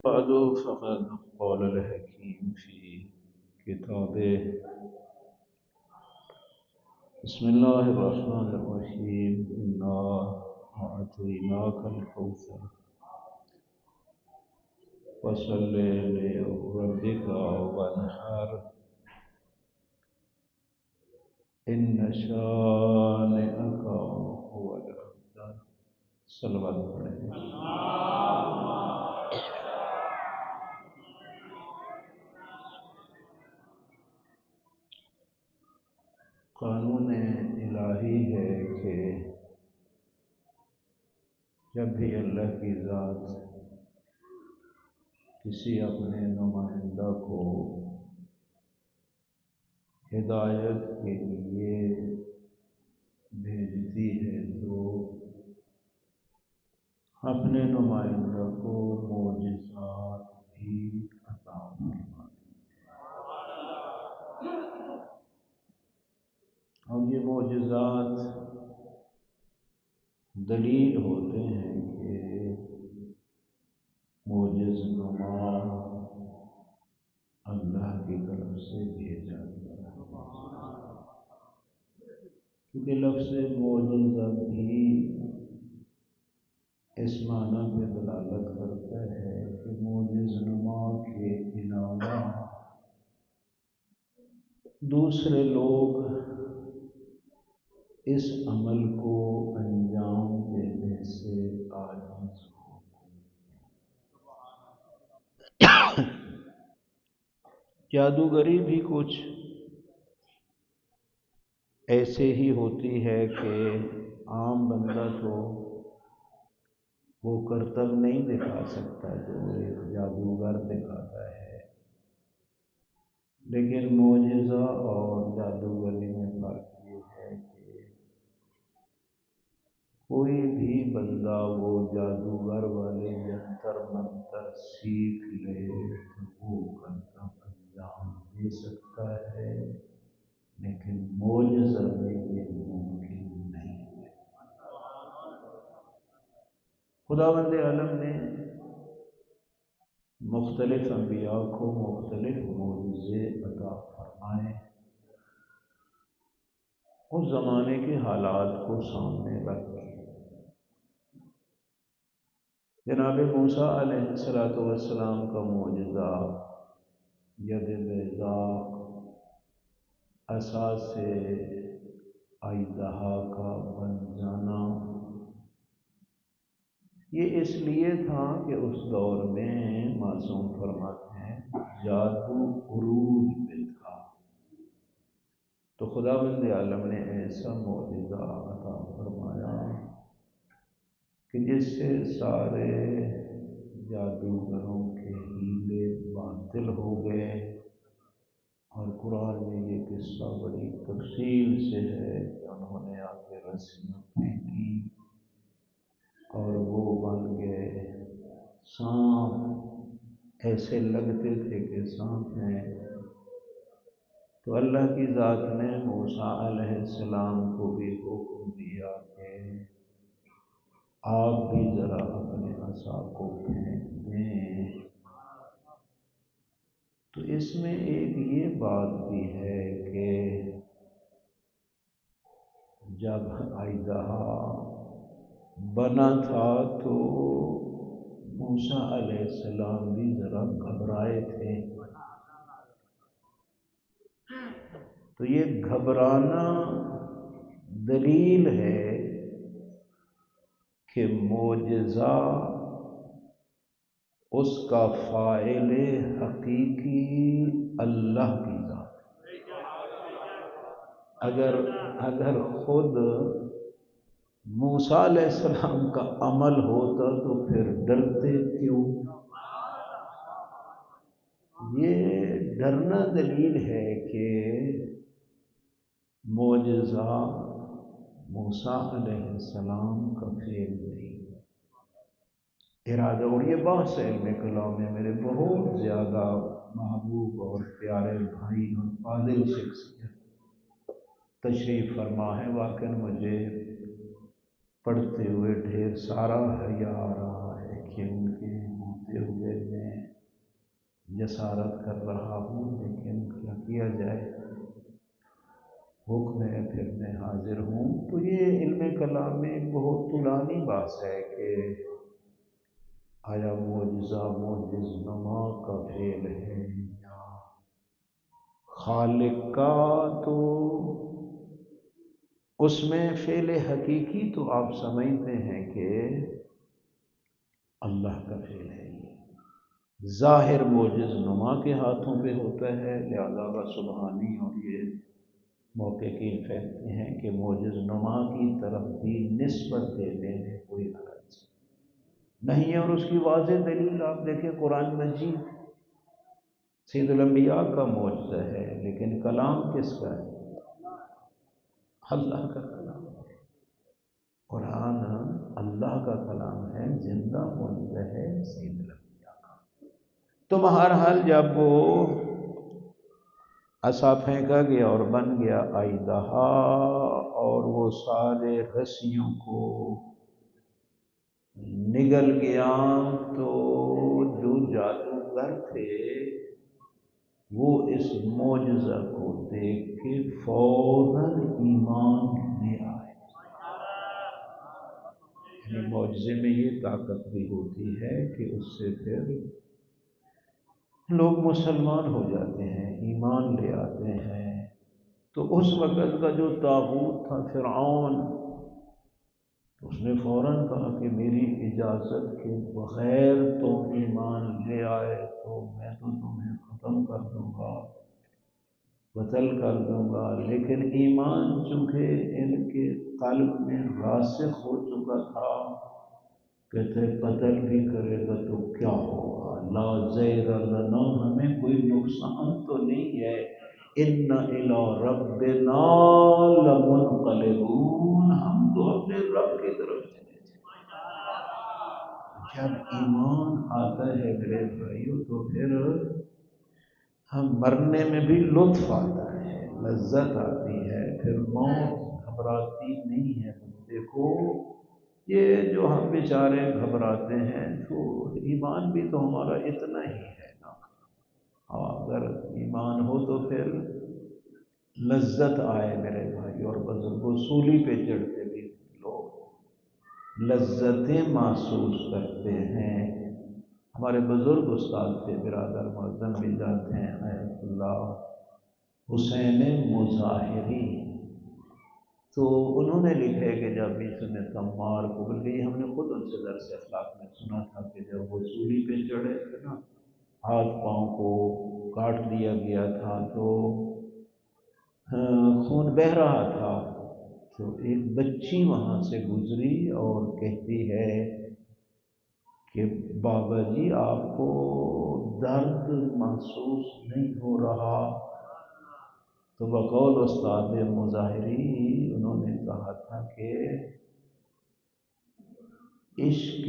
بعد فقد قال الحكيم في كتابه بسم الله الرحمن الرحيم إنا أعطيناك الكوثر فصل لربك وانحر إن شانئك هو الأبتر صلوات پڑھیں۔ قانون الہی ہے کہ جب بھی اللہ کی ذات کسی اپنے نمائندہ کو ہدایت کے لیے بھیجتی ہے تو اپنے نمائندہ کو معجزات بھی عطا فرماتی ہے، اور یہ معجزات دلیل ہوتے ہیں کہ معجز نما اللہ کی طرف سے بھیجا گیا ہے، کیونکہ لفظ معجزہ بھی اس معنی پہ دلالت کرتا ہے کہ معجز نما کے علاوہ دوسرے لوگ اس عمل کو انجام دینے سے عاجز ہو۔ جادوگری بھی کچھ ایسے ہی ہوتی ہے کہ عام بندہ تو وہ کرتب نہیں دکھا سکتا جو ایک جادوگر دکھاتا ہے، لیکن معجزہ اور جادوگری میں فرق یہ ہے کہ کوئی بھی بندہ وہ جادوگر والے جنتر منتر سیکھ لے تو وہ کرتب انجام دے سکتا ہے، لیکن معجزہ میں یہ ممکن نہیں ہے۔ خداوند عالم نے مختلف انبیاء کو مختلف معجزے عطا فرمائے، اس زمانے کے حالات کو سامنے رکھ کے۔ جناب موسیٰ علیہ السلام کا معجزہ ید بیضاء، عصا سے اژدہا کا بن جانا، یہ اس لیے تھا کہ اس دور میں معصوم فرماتے ہیں جادو عروج پہ تھا، تو خداوند عالم نے ایسا معجزہ عطا فرمایا کہ جس سے سارے جادوگروں کے ہیلے باطل ہو گئے، اور قرآن میں یہ قصہ بڑی تفصیل سے ہے کہ انہوں نے آ کے رسیاں پھینکی اور وہ بن گئے سانپ، ایسے لگتے تھے کہ سانپ ہیں۔ تو اللہ کی ذات نے موسیٰ علیہ السلام کو بھی حکم دیا کہ آپ بھی ذرا اپنے عصا کو پھینک دیں۔ تو اس میں ایک یہ بات بھی ہے کہ جب اژدہا بنا تھا تو موسیٰ علیہ السلام بھی ذرا گھبرائے تھے، تو یہ گھبرانا دلیل ہے کہ معجزہ اس کا فاعل حقیقی اللہ کی ذات ہے۔ اگر خود موسیٰ علیہ السلام کا عمل ہوتا تو پھر ڈرتے کیوں؟ یہ ڈرنا دلیل ہے کہ معجزہ موسیٰ علیہ السلام کا فعل نہیں، ارادہ۔ اور یہ بحث علم کلام میں میرے بہت زیادہ محبوب اور پیارے بھائی اور فاضل شخصیت تشریف فرما ہے، واقعی مجھے پڑھتے ہوئے ڈھیر سارا حیا آ رہا ہے کہ ان کے ہوتے ہوئے میں جسارت کر رہا ہوں، لیکن کیا کیا جائے، حکم ہے پھر میں حاضر ہوں۔ تو یہ علم کلام میں بہت طولانی بات ہے کہ آیا معجزہ معجز نما کا فعل ہے یا خالق کا، تو اس میں فعل حقیقی تو آپ سمجھتے ہیں کہ اللہ کا فعل ہے، یہ ظاہر معجز نما کے ہاتھوں پہ ہوتا ہے، لہذا سبحانی اور یہ محققین کہتے ہیں کہ معجز نما کی طرف بھی نسبت دینے میں کوئی حرج نہیں ہے، اور اس کی واضح دلیل آپ دیکھیں قرآن مجید سید الانبیاء کا معجزہ ہے، لیکن کلام کس کا ہے؟ اللہ کا کلام ہے۔ قرآن اللہ کا کلام ہے، زندہ معجزہ ہے سید الانبیاء کا۔ تو بہرحال جب وہ عصا پھینکا گیا اور بن گیا اژدہا، اور وہ سارے رسیوں کو نگل گیا، تو جو جادوگر تھے وہ اس معجزہ کو دیکھ کے فوراً ایمان لے آئے۔ یعنی معجزے میں یہ طاقت بھی ہوتی ہے کہ اس سے پھر لوگ مسلمان ہو جاتے ہیں، ایمان لے آتے ہیں۔ تو اس وقت کا جو طاغوت تھا فرعون، اس نے فوراً کہا کہ میری اجازت کے بغیر تم ایمان لے آئے تو میں تو تمہیں ختم کر دوں گا، قتل کر دوں گا۔ لیکن ایمان چونکہ ان کے قلب میں راسخ ہو چکا تھا، کہتے قتل بھی کرے گا تو کیا ہوگا، لا ضیر لنا، ہمیں کوئی نقصان تو نہیں ہے، ان الی ربنا لمنقلبون، ہم تو اپنے رب کی طرف چلے جائیں۔ جب ایمان آتا ہے میرے بھائیوں تو پھر ہم مرنے میں بھی لطف آتا ہے، لذت آتی ہے، پھر موت گھبراتی نہیں ہے۔ دیکھو یہ جو ہم بیچارے گھبراتے ہیں تو ایمان بھی تو ہمارا اتنا ہی ہے نا، اگر ایمان ہو تو پھر لذت آئے میرے بھائی اور بزرگوں، سولی پہ چڑھتے بھی لوگ لذتیں محسوس کرتے ہیں۔ ہمارے بزرگ استاد تھے برادر معظم بھی جانتے ہیں، آیت اللہ حسین مظاہری، تو انہوں نے لکھا ہے کہ جب عیسی نے تمار کو، بلکہ یہ ہم نے خود ان سے درس اخلاق میں سنا تھا کہ جب وہ سولی پہ چڑھے تھے نا، ہاتھ پاؤں کو کاٹ دیا گیا تھا تو خون بہہ رہا تھا، تو ایک بچی وہاں سے گزری اور کہتی ہے کہ بابا جی آپ کو درد محسوس نہیں ہو رہا؟ تو بقول استاد مظاہری انہوں نے کہا تھا کہ عشق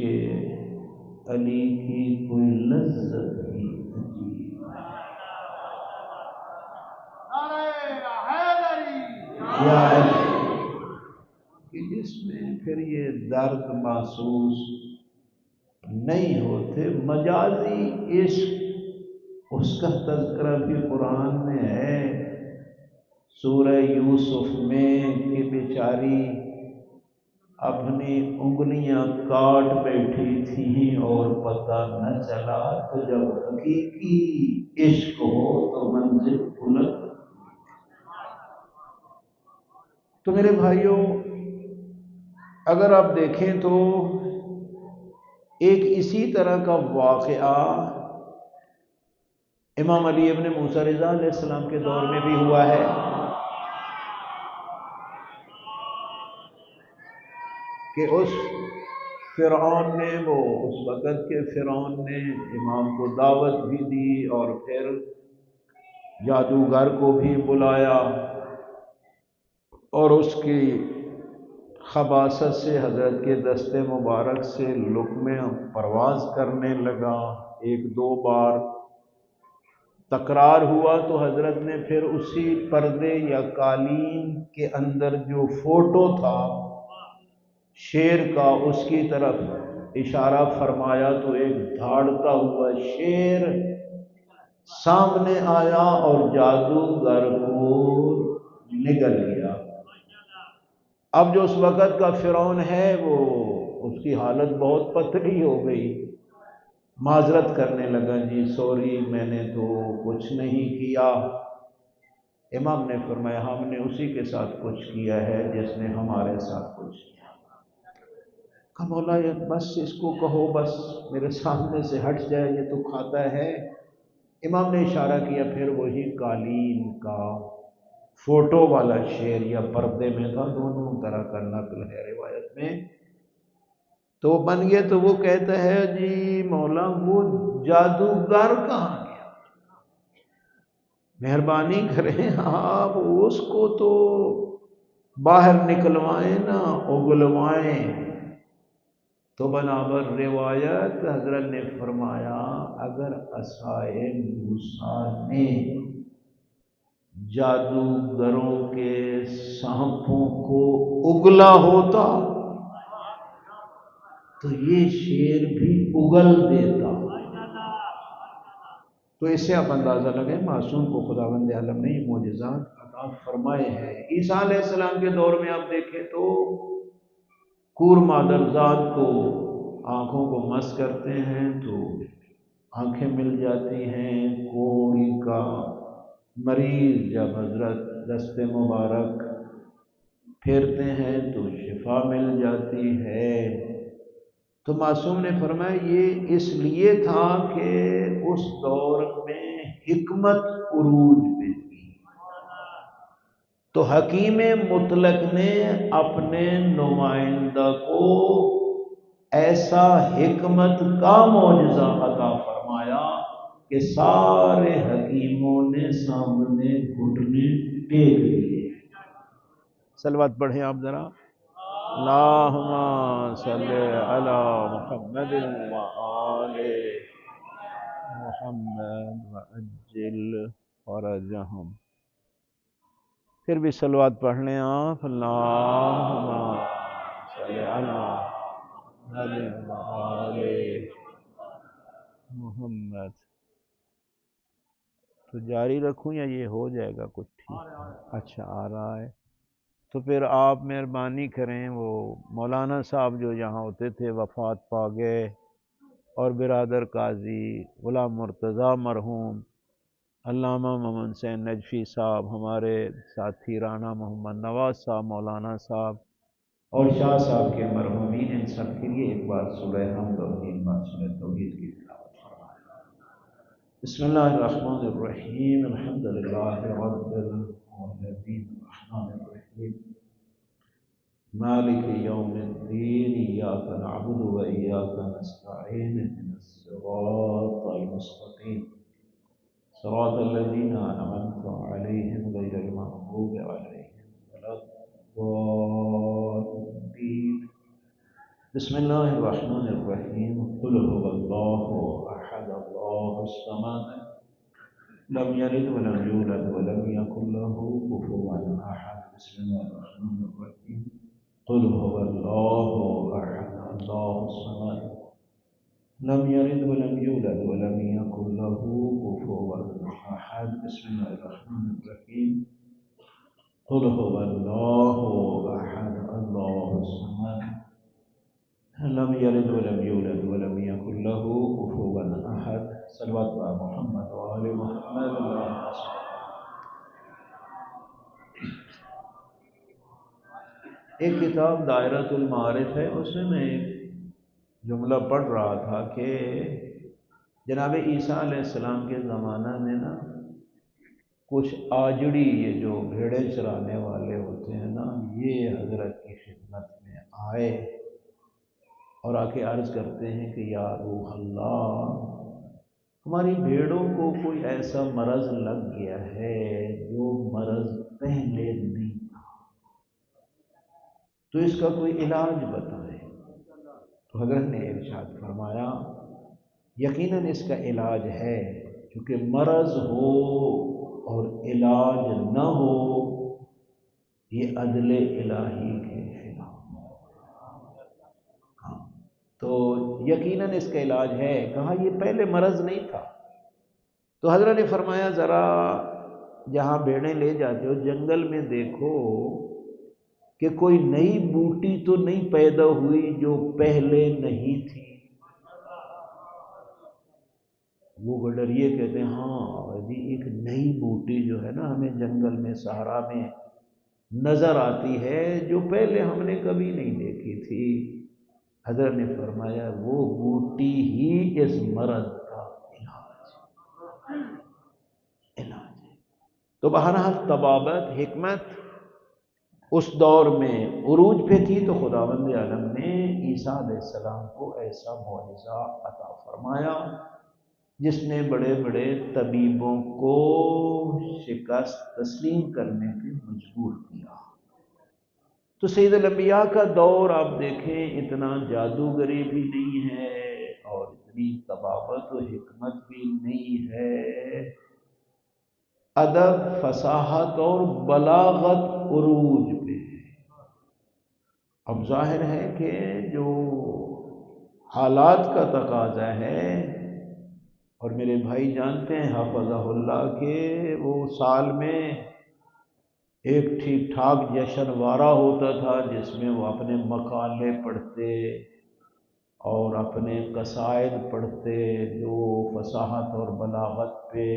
علی کی کوئی لذت ہی عجیب ہے، کہ جس میں پھر یہ درد محسوس نہیں ہوتے، مجازی عشق، اس کا تذکرہ بھی قرآن میں ہے، سورہ یوسف میں، کہ بیچاری اپنی انگلیاں کاٹ بیٹھی تھی اور پتہ نہ چلا، تو جب حقیقی عشق ہو تو منزل بلند۔ تو میرے بھائیوں اگر آپ دیکھیں تو ایک اسی طرح کا واقعہ امام علی ابن موسیٰ رضا علیہ السلام کے دور میں بھی ہوا ہے، کہ اس فرعون نے، وہ اس وقت کے فرعون نے امام کو دعوت بھی دی اور پھر جادوگر کو بھی بلایا، اور اس کی خباثت سے حضرت کے دست مبارک سے لقمے پرواز کرنے لگا، ایک دو بار تکرار ہوا تو حضرت نے پھر اسی پردے یا قالین کے اندر جو فوٹو تھا شیر کا، اس کی طرف اشارہ فرمایا تو ایک دھاڑتا ہوا شیر سامنے آیا اور جادوگر کو نگل لیا۔ اب جو اس وقت کا فرعون ہے وہ اس کی حالت بہت پتلی ہو گئی، معذرت کرنے لگا، جی سوری میں نے تو کچھ نہیں کیا۔ امام نے فرمایا ہم نے اسی کے ساتھ کچھ کیا ہے جس نے ہمارے ساتھ کچھ کیا۔ کہا مولا بس اس کو کہو بس میرے سامنے سے ہٹ جائے، یہ تو کھاتا ہے۔ امام نے اشارہ کیا، پھر وہی قالین کا فوٹو والا شعر یا پردے میں تھا، دونوں طرح کا نقل ہے روایت میں، تو وہ بن گیا۔ تو وہ کہتا ہے جی مولا وہ جادوگر کہاں گیا؟ مہربانی کریں آپ اس کو تو باہر نکلوائیں نا، اگلوائیں۔ تو بنابر روایت حضرت نے فرمایا اگر عصائے موسیٰ نے جادوگروں کے سانپوں کو اگلا ہوتا تو یہ شیر بھی اگل دیتا۔ تو اس سے آپ اندازہ لگیں معصوم کو خداوند عالم نے یہ معجزات عطا فرمائے ہیں۔ عیسیٰ علیہ السلام کے دور میں آپ دیکھیں تو کور مادرزاد کو آنکھوں کو مس کرتے ہیں تو آنکھیں مل جاتی ہیں، کوڑی کا مریض جب حضرت دست مبارک پھیرتے ہیں تو شفا مل جاتی ہے۔ تو معصوم نے فرمایا یہ اس لیے تھا کہ اس دور میں حکمت عروج پہ تھی، تو حکیم مطلق نے اپنے نمائندہ کو ایسا حکمت کا معجزہ عطا فرمایا کہ سارے حکیموں نے سامنے گھٹنے ٹیک لیے۔ صلوات پڑھیں آپ ذرا، اللہم صلی علی محمد وآل محمد وعجل فرجہم۔ پھر بھی صلوات پڑھ لیں آپ، اللہم صلی علی محمد وآل محمد۔ تو جاری رکھوں یا یہ ہو جائے گا کچھ ٹھیک؟ اچھا آ رہا ہے۔ تو پھر آپ مہربانی کریں، وہ مولانا صاحب جو یہاں ہوتے تھے وفات پا گئے، اور برادر قاضی غلام مرتضیٰ مرحوم، علامہ محمد حسین نجفی صاحب، ہمارے ساتھی رانا محمد نواز صاحب، مولانا صاحب اور شاہ صاحب کے مرحومین، ان سب کے لیے ایک بار سورہ حمد اور تین بار سورہ توحید کی تلاوت فرمائیں۔ بسم اللہ الرحمن الرحیم، الحمد للہ رب العالمین الرحمن الرحیم مالک یوم الدین، ایاک نعبد و ایاک نستعین، اهدنا الصراط المستقیم صراط الذین انعمت علیہم غیر المغضوب علیہم ولا الضالین۔ بسم اللہ الرحمن الرحیم، قل هو اللہ احد اللہ الصمد لم یلد ولم یولد ولم یکن له کفوا احد۔ بسم اللہ الرحمن الرحیم، قل هو اللہ احد اللہ الصمد لم یلد ولم یولد ولم یکن له کفوا احد۔ بسم اللہ الرحمن الرحیم، قل هو اللہ احد اللہ الصمد لم یلد ولم یولد ولم یکن له کفوا احد۔ صلوات بر محمد و آل محمد۔ اللہم صل۔ ایک کتاب دائرۃ المعارف ہے، اس میں ایک جملہ پڑھ رہا تھا کہ جناب عیسیٰ علیہ السلام کے زمانہ میں نا کچھ آجڑی، یہ جو بھیڑیں چرانے والے ہوتے ہیں نا، یہ حضرت کی خدمت میں آئے اور آ کے عرض کرتے ہیں کہ یا روح اللہ، ہماری بھیڑوں کو کوئی ایسا مرض لگ گیا ہے جو مرض پہلے نہیں تھا، تو اس کا کوئی علاج بتائیں۔ تو حضرت نے ارشاد فرمایا یقیناً اس کا علاج ہے، کیونکہ مرض ہو اور علاج نہ ہو یہ عدل الہی کے خلاف۔ ہاں، تو یقیناً اس کا علاج ہے۔ کہا یہ پہلے مرض نہیں تھا، تو حضرت نے فرمایا ذرا جہاں بھیڑیں لے جاتے ہو جنگل میں دیکھو کہ کوئی نئی بوٹی تو نہیں پیدا ہوئی جو پہلے نہیں تھی۔ وہ گڈریے کہتے ہیں ہاں جی ایک نئی بوٹی جو ہے نا ہمیں جنگل میں صحرا میں نظر آتی ہے جو پہلے ہم نے کبھی نہیں دیکھی تھی۔ حضرت نے فرمایا وہ بوٹی ہی اس مرض کا علاج ہے۔ تو بہرحال طبابت حکمت اس دور میں عروج پہ تھی، تو خداوند عالم نے عیسیٰ علیہ السلام کو ایسا معجزہ عطا فرمایا جس نے بڑے بڑے طبیبوں کو شکست تسلیم کرنے پہ مجبور کیا۔ تو سید الانبیاء کا دور آپ دیکھیں اتنا جادوگری بھی نہیں ہے اور اتنی طبابت و حکمت بھی نہیں ہے، ادب فصاحت اور بلاغت عروج پہ ہے۔ اب ظاہر ہے کہ جو حالات کا تقاضا ہے، اور میرے بھائی جانتے ہیں حفظہ اللہ کہ وہ سال میں ایک ٹھیک ٹھاک جشن وارہ ہوتا تھا جس میں وہ اپنے مقالے پڑھتے اور اپنے قصائد پڑھتے جو فصاحت اور بلاغت پہ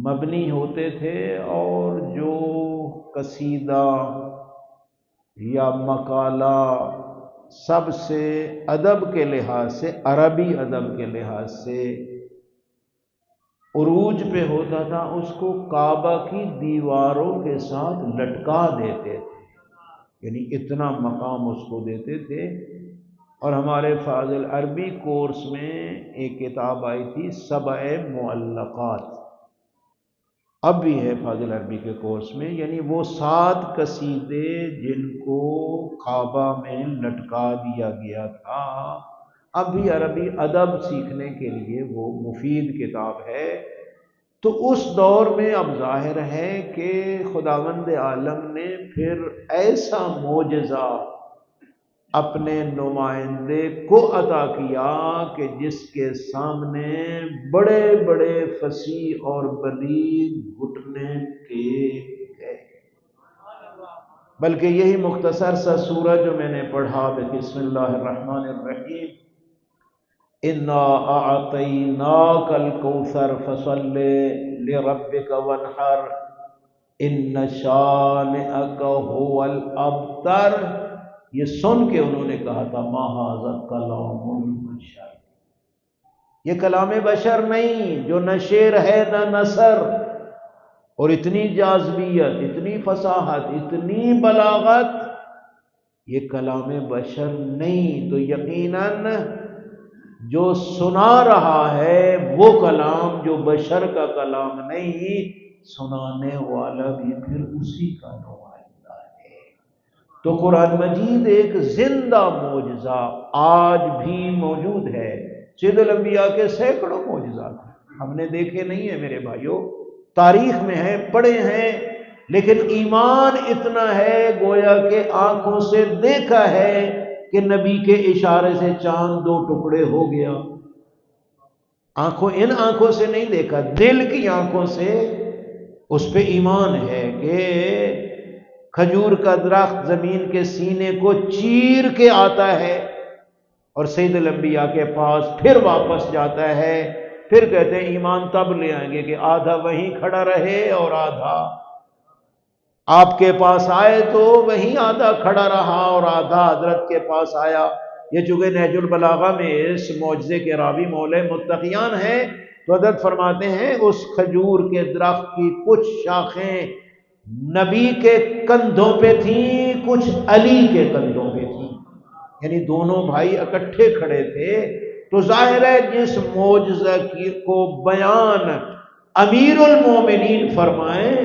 مبنی ہوتے تھے، اور جو قصیدہ یا مقالہ سب سے ادب کے لحاظ سے، عربی ادب کے لحاظ سے عروج پہ ہوتا تھا، اس کو کعبہ کی دیواروں کے ساتھ لٹکا دیتے تھے، یعنی اتنا مقام اس کو دیتے تھے۔ اور ہمارے فاضل عربی کورس میں ایک کتاب آئی تھی سبع معلقات، اب بھی ہے فاضل عربی کے کورس میں، یعنی وہ 7 قصیدے جن کو کعبہ میں لٹکا دیا گیا تھا۔ اب بھی عربی ادب سیکھنے کے لیے وہ مفید کتاب ہے۔ تو اس دور میں اب ظاہر ہے کہ خداوند عالم نے پھر ایسا معجزہ اپنے نمائندے کو عطا کیا کہ جس کے سامنے بڑے بڑے فصیح اور بلیغ گھٹنے ٹیک گئے۔ بلکہ یہی مختصر سا سورہ جو میں نے پڑھا بسم اللہ الرحمن الرحیم، انا اعطیناک الکوثر فصل لربک وانحر ان شانئک هو الابتر، یہ سن کے انہوں نے کہا تھا ما ھذا کلام البشر، یہ کلام بشر نہیں جو نہ شعر ہے نہ نثر، اور اتنی جاذبیت، اتنی فصاحت، اتنی بلاغت، یہ کلام بشر نہیں۔ تو یقیناً جو سنا رہا ہے وہ کلام جو بشر کا کلام نہیں، سنانے والا بھی پھر اسی کا نمائندہ ہے۔ تو قرآن مجید ایک زندہ معجزہ آج بھی موجود ہے۔ سید الانبیاء کے سینکڑوں معجزات ہم نے دیکھے نہیں ہیں میرے بھائیوں، تاریخ میں ہیں، پڑھے ہیں، لیکن ایمان اتنا ہے گویا کہ آنکھوں سے دیکھا ہے کہ نبی کے اشارے سے چاند 2 ٹکڑے ہو گیا۔ ان آنکھوں سے نہیں دیکھا، دل کی آنکھوں سے اس پہ ایمان ہے کہ کھجور کا درخت زمین کے سینے کو چیر کے آتا ہے اور سید الانبیاء کے پاس پھر واپس جاتا ہے۔ پھر کہتے ہیں ایمان تب لے آئیں گے کہ آدھا وہیں کھڑا رہے اور آدھا آپ کے پاس آئے، تو وہیں آدھا کھڑا رہا اور آدھا حضرت کے پاس آیا۔ یہ چونکہ نہج البلاغہ میں اس معجزے کے راوی مولے متقیان ہیں، تو حضرت فرماتے ہیں اس کھجور کے درخت کی کچھ شاخیں نبی کے کندھوں پہ تھیں، کچھ علی کے کندھوں پہ تھیں، یعنی دونوں بھائی اکٹھے کھڑے تھے۔ تو ظاہر ہے جس معجزہ کو بیان امیر المومنین فرمائیں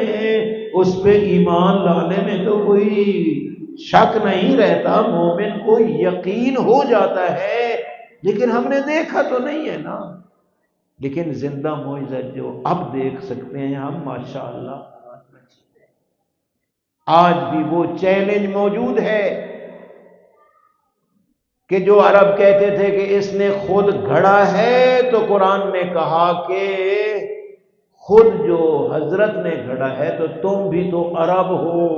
اس پہ ایمان لانے میں تو کوئی شک نہیں رہتا، مومن کو یقین ہو جاتا ہے، لیکن ہم نے دیکھا تو نہیں ہے نا۔ لیکن زندہ معجزہ جو اب دیکھ سکتے ہیں ہم، ماشاءاللہ آج بھی وہ چیلنج موجود ہے۔ کہ جو عرب کہتے تھے کہ اس نے خود گھڑا ہے، تو قرآن نے کہا کہ خود جو حضرت نے گھڑا ہے تو تم بھی تو عرب ہو،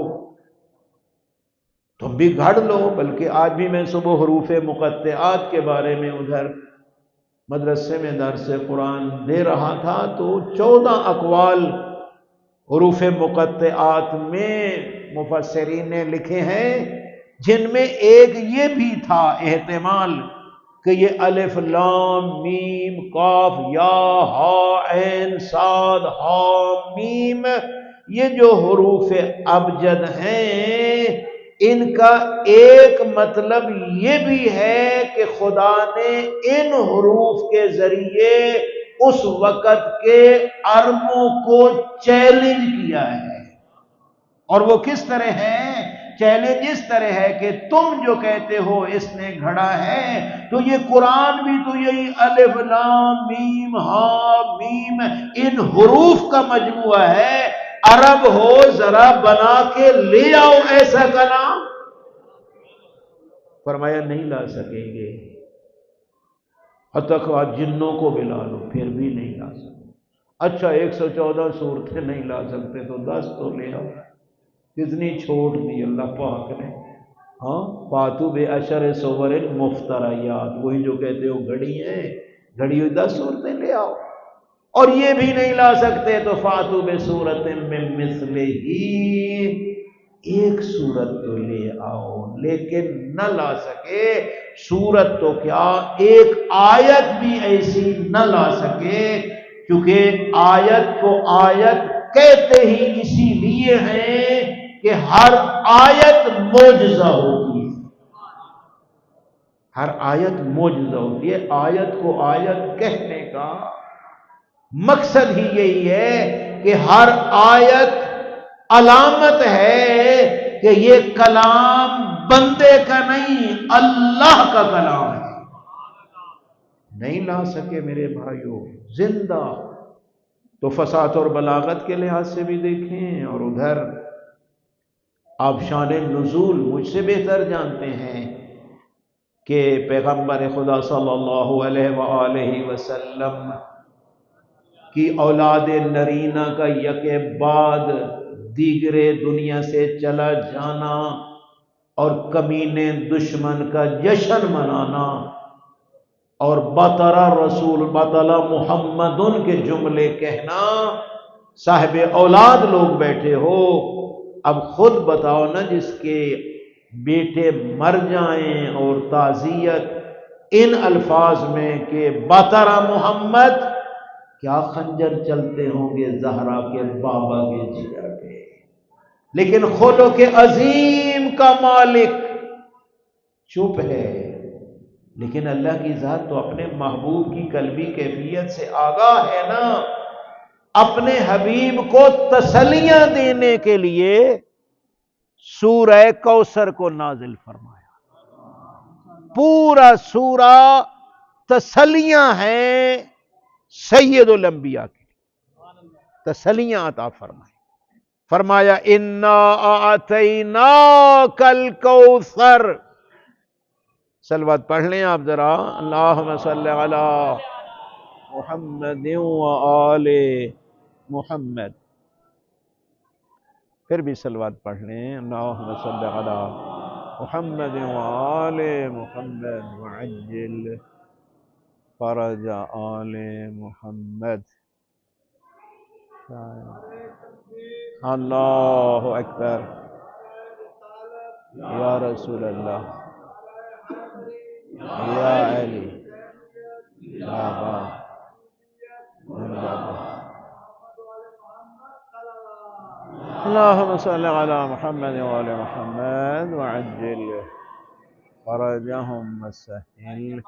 تم بھی گھڑ لو۔ بلکہ آج بھی میں صبح حروف مقطعات کے بارے میں ادھر مدرسے میں درس قرآن دے رہا تھا، تو 14 اقوال حروف مقطعات میں مفسرین نے لکھے ہیں، جن میں ایک یہ بھی تھا احتمال کہ یہ الف لام میم قاف یا ہا عین صاد ہا میم، یہ جو حروف ابجد ہیں، ان کا ایک مطلب یہ بھی ہے کہ خدا نے ان حروف کے ذریعے اس وقت کے عربوں کو چیلنج کیا ہے۔ اور وہ کس طرح ہے؟ چیلنج اس طرح ہے کہ تم جو کہتے ہو اس نے گھڑا ہے، تو یہ قرآن بھی تو یہی الف لام میم ہا میم ان حروف کا مجموعہ ہے۔ عرب ہو، ذرا بنا کے لے آؤ ایسا کلام۔ فرمایا نہیں لا سکیں گے، حتیٰ کہ جنوں کو بھی لا لو پھر بھی نہیں لا سکتے۔ اچھا 114 صورتیں نہیں لا سکتے تو 10 تو لے آؤ۔ کتنی چھوٹ دی اللہ پاک نے۔ ہاں، فاتو بے اشر صور مفتریات، وہی جو کہتے ہو گھڑی ہیں، گھڑی ہوئی 10 صورتیں لے آؤ۔ اور یہ بھی نہیں لا سکتے تو فاتو بے صورت من مثلہ ہی، ایک صورت تو لے آؤ۔ لیکن نہ لا سکے صورت تو کیا ایک آیت بھی ایسی نہ لا سکے، کیونکہ آیت کو آیت کہتے ہی اسی لیے ہیں کہ ہر آیت معجزہ ہوتی ہے، ہر آیت معجزہ ہوتی ہے۔ آیت کو آیت کہنے کا مقصد ہی یہی ہے کہ ہر آیت علامت ہے کہ یہ کلام بندے کا نہیں، اللہ کا کلام ہے۔ نہیں لا سکے میرے بھائیوں، زندہ تو فصاحت اور بلاغت کے لحاظ سے بھی دیکھیں، اور ادھر آپ شان نزول مجھ سے بہتر جانتے ہیں کہ پیغمبر خدا صلی اللہ علیہ وآلہ وسلم کی اولاد نرینہ کا یک بعد دیگرے دنیا سے چلا جانا اور کمینے دشمن کا جشن منانا، اور بطر رسول بطل محمد کے جملے کہنا، صاحب اولاد لوگ بیٹھے ہو، اب خود بتاؤ نا، جس کے بیٹے مر جائیں اور تعزیت ان الفاظ میں کہ بطر محمد، کیا خنجر چلتے ہوں گے زہرا کے بابا کے جگر پہ۔ لیکن خلق عظیم کا مالک چپ ہے، لیکن اللہ کی ذات تو اپنے محبوب کی قلبی کیفیت سے آگاہ ہے نا۔ اپنے حبیب کو تسلیاں دینے کے لیے سورہ کوثر کو نازل فرمایا۔ پورا سورہ تسلیاں ہیں سید الانبیاء کی، تسلیاں عطا فرمائے۔ فرمایا انا اعطیناک الکوثر۔ صلوات پڑھ لیں آپ ذرا، اللہم صلی علی محمد و آل محمد۔ پھر بھی صلوات پڑھ لیں، اللہم صلی علی محمد و آل محمد وعجل فرج آل محمد۔ اللہ اکبر، یا رسول اللہ، یا علی، یا با اللہم صلی علی محمد و آل محمد وعجل فرجہم وسہل۔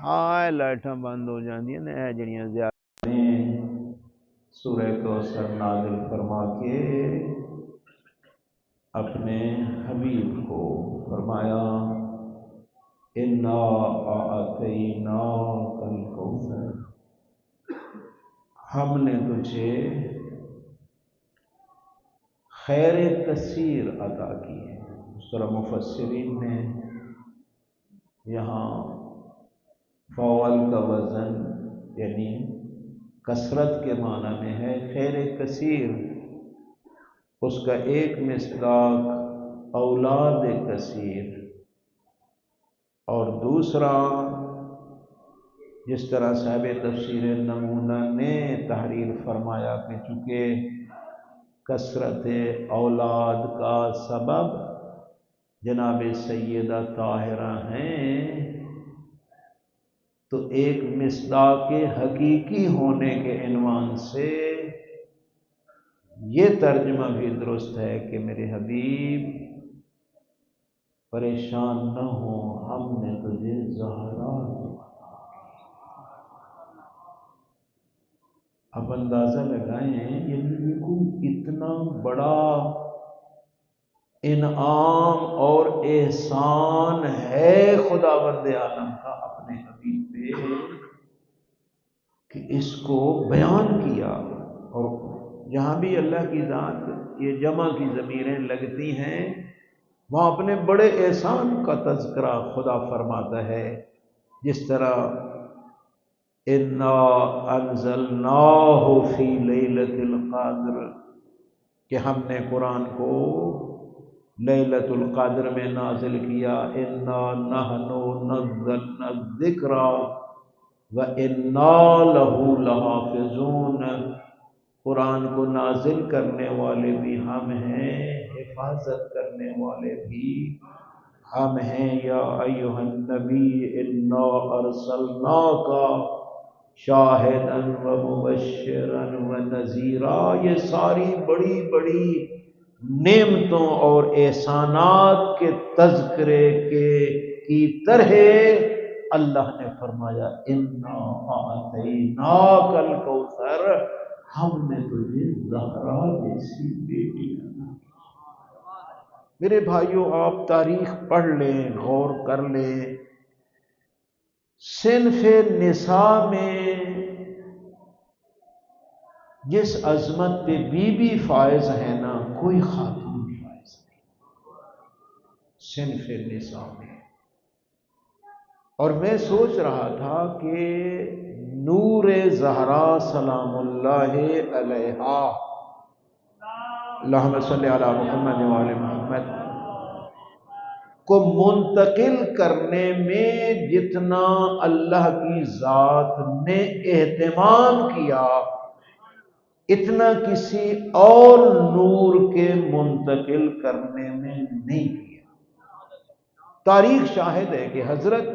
ہاں لائٹاں بند ہو جاندی ہیں جڑیاں زیادہ۔ سورہ کوثر نازل فرما کے اپنے حبیب کو فرمایا انا اعطیناک الکوثر، ہم نے تجھے خیر کثیر عطا کی ہے۔ اس طرح مفسرین نے یہاں فعول کا وزن یعنی کثرت کے معنی میں ہے خیر کثیر، اس کا ایک مصداق اولاد کثیر، اور دوسرا جس طرح صاحب تفسیر نمونہ نے تحریر فرمایا کہ چونکہ کثرت اولاد کا سبب جناب سیدہ طاہرہ ہیں، تو ایک مصداق حقیقی ہونے کے عنوان سے یہ ترجمہ بھی درست ہے کہ میرے حبیب پریشان نہ ہو، ہم نے تجھے زہرا دیا۔ اب اندازہ لگائیں یہ کوئی اتنا بڑا انعام اور احسان ہے خداوند عالم کا اپنے حبیب پہ کہ اس کو بیان کیا۔ اور جہاں بھی اللہ کی ذات یہ جمع کی ضمیریں لگتی ہیں وہاں اپنے بڑے احسان کا تذکرہ خدا فرماتا ہے، جس طرح انا انزلناہ فی لیلۃ القدر کہ ہم نے قرآن کو لیلۃ القدر میں نازل کیا، انا نحن نزلنا الذکر وَإِنَّا لَهُ لَحَافِظُونَ، قرآن کو نازل کرنے والے بھی ہم ہیں، حفاظت کرنے والے بھی ہم ہیں۔ یا ایھا النبی انا ارسلناک شاہدا ومبشرا ونذیرا، یہ ساری بڑی بڑی نعمتوں اور احسانات کے تذکرے کی طرح اللہ نے فرمایا انا اعطیناک الکوثر، ہم نے تجھے زہرا جیسی بیٹی عطا کی۔ میرے بھائیوں، آپ تاریخ پڑھ لیں، غور کر لیں، صنف نساء میں جس عظمت پہ بی بی فائز ہے نا، کوئی خاتون فائز نہیں صنف نساء میں۔ اور میں سوچ رہا تھا کہ نور زہرا سلام اللہ علیہا، اللہم صلی علی محمد وعلی محمد، کو منتقل کرنے میں جتنا اللہ کی ذات نے اہتمام کیا اتنا کسی اور نور کے منتقل کرنے میں نہیں کیا۔ تاریخ شاہد ہے کہ حضرت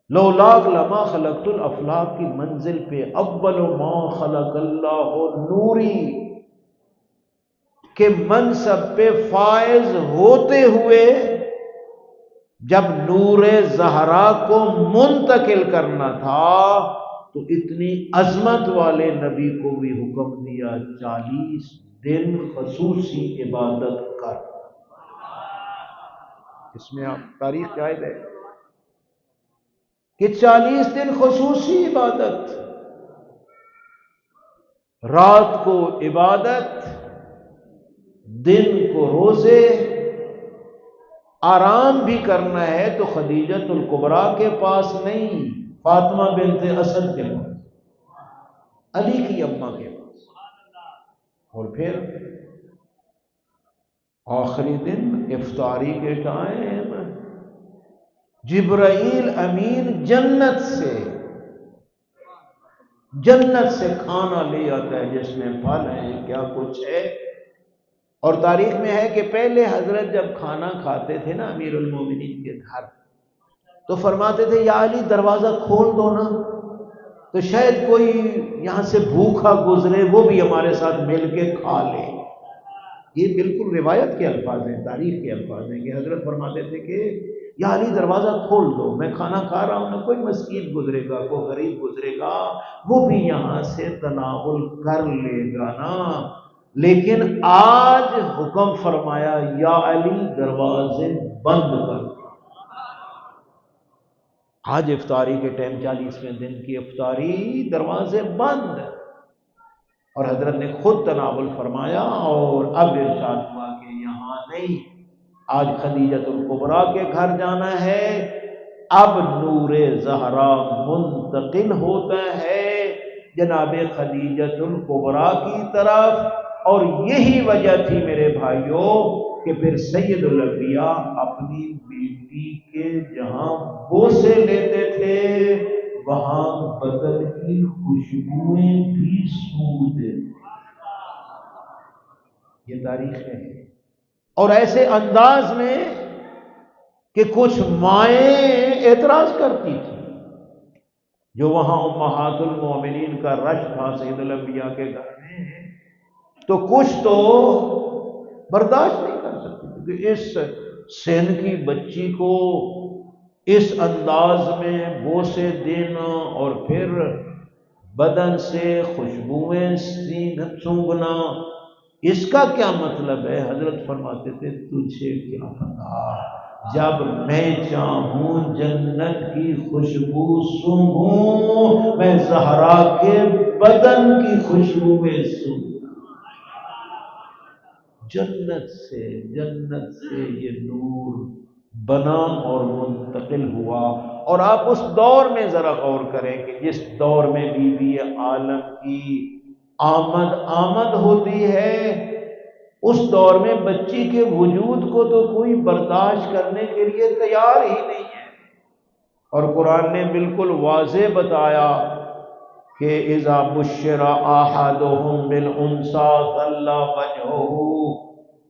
لولاک لما خلقت الافلاق کی منزل پہ اول ما خلق اللہ نوری کے منصب پہ فائز ہوتے ہوئے جب نور زہرا کو منتقل کرنا تھا تو اتنی عظمت والے نبی کو بھی حکم دیا 40 دن خصوصی عبادت کر۔ اس میں آپ تاریخ شاہد ہے کہ 40 دن خصوصی عبادت، رات کو عبادت، دن کو روزے، آرام بھی کرنا ہے تو خدیجۃ الکبریٰ کے پاس نہیں، فاطمہ بنت اسد کے پاس، علی کی اماں کے پاس، اور پھر آخری دن افطاری کے ٹائم جبرائیل امین جنت سے کھانا لے آتا ہے جس میں پھل ہے، کیا کچھ ہے۔ اور تاریخ میں ہے کہ پہلے حضرت جب کھانا کھاتے تھے نا امیر المومنین کے گھر تو فرماتے تھے یا علی دروازہ کھول دو نا، تو شاید کوئی یہاں سے بھوکا گزرے وہ بھی ہمارے ساتھ مل کے کھا لے۔ یہ بالکل روایت کے الفاظ ہیں، تاریخ کے الفاظ ہیں کہ حضرت فرماتے تھے کہ یا علی دروازہ کھول دو، میں کھانا کھا رہا ہوں نا، کوئی مسکین گزرے گا، کوئی غریب گزرے گا، وہ بھی یہاں سے تناول کر لے گا نا۔ لیکن آج حکم فرمایا یا علی دروازے بند کر۔ آج افطاری کے ٹائم 40ویں دن کی افطاری، دروازے بند، اور حضرت نے خود تناول فرمایا اور اب ارشاد ہوا کہ یہاں نہیں، آج خدیجۃ الکبریٰ کے گھر جانا ہے، اب نور زہرا منتقل ہوتا ہے جناب خدیجۃ الکبریٰ کی طرف، اور یہی وجہ تھی میرے بھائیوں کہ پھر سید الانبیاء اپنی بیٹی کے جہاں بوسے لیتے تھے وہاں بدن کی خوشبوئیں بھی سونگتے تھے۔ یہ تاریخ ہے، اور ایسے انداز میں کہ کچھ مائیں اعتراض کرتی تھی، جو وہاں امہات المومنین کا رش تھا سید الانبیاء کے گھر میں، تو کچھ تو برداشت نہیں کر سکتی کہ اس سن کی بچی کو اس انداز میں بوسے دینا اور پھر بدن سے خوشبوئیں سونگنا، اس کا کیا مطلب ہے؟ حضرت فرماتے تھے تجھے کیا پتا، جب میں چاہوں جنت کی خوشبو سونگھوں، میں زہرا کے بدن کی خوشبو میں سونگوں۔ جنت سے یہ نور بنا اور منتقل ہوا۔ اور آپ اس دور میں ذرا غور کریں کہ جس دور میں بی بی عالم کی آمد ہوتی ہے، اس دور میں بچی کے وجود کو تو کوئی برداشت کرنے کے لیے تیار ہی نہیں ہے، اور قرآن نے بالکل واضح بتایا کہ اذا بشر احدهم بالانثى ظل وجهه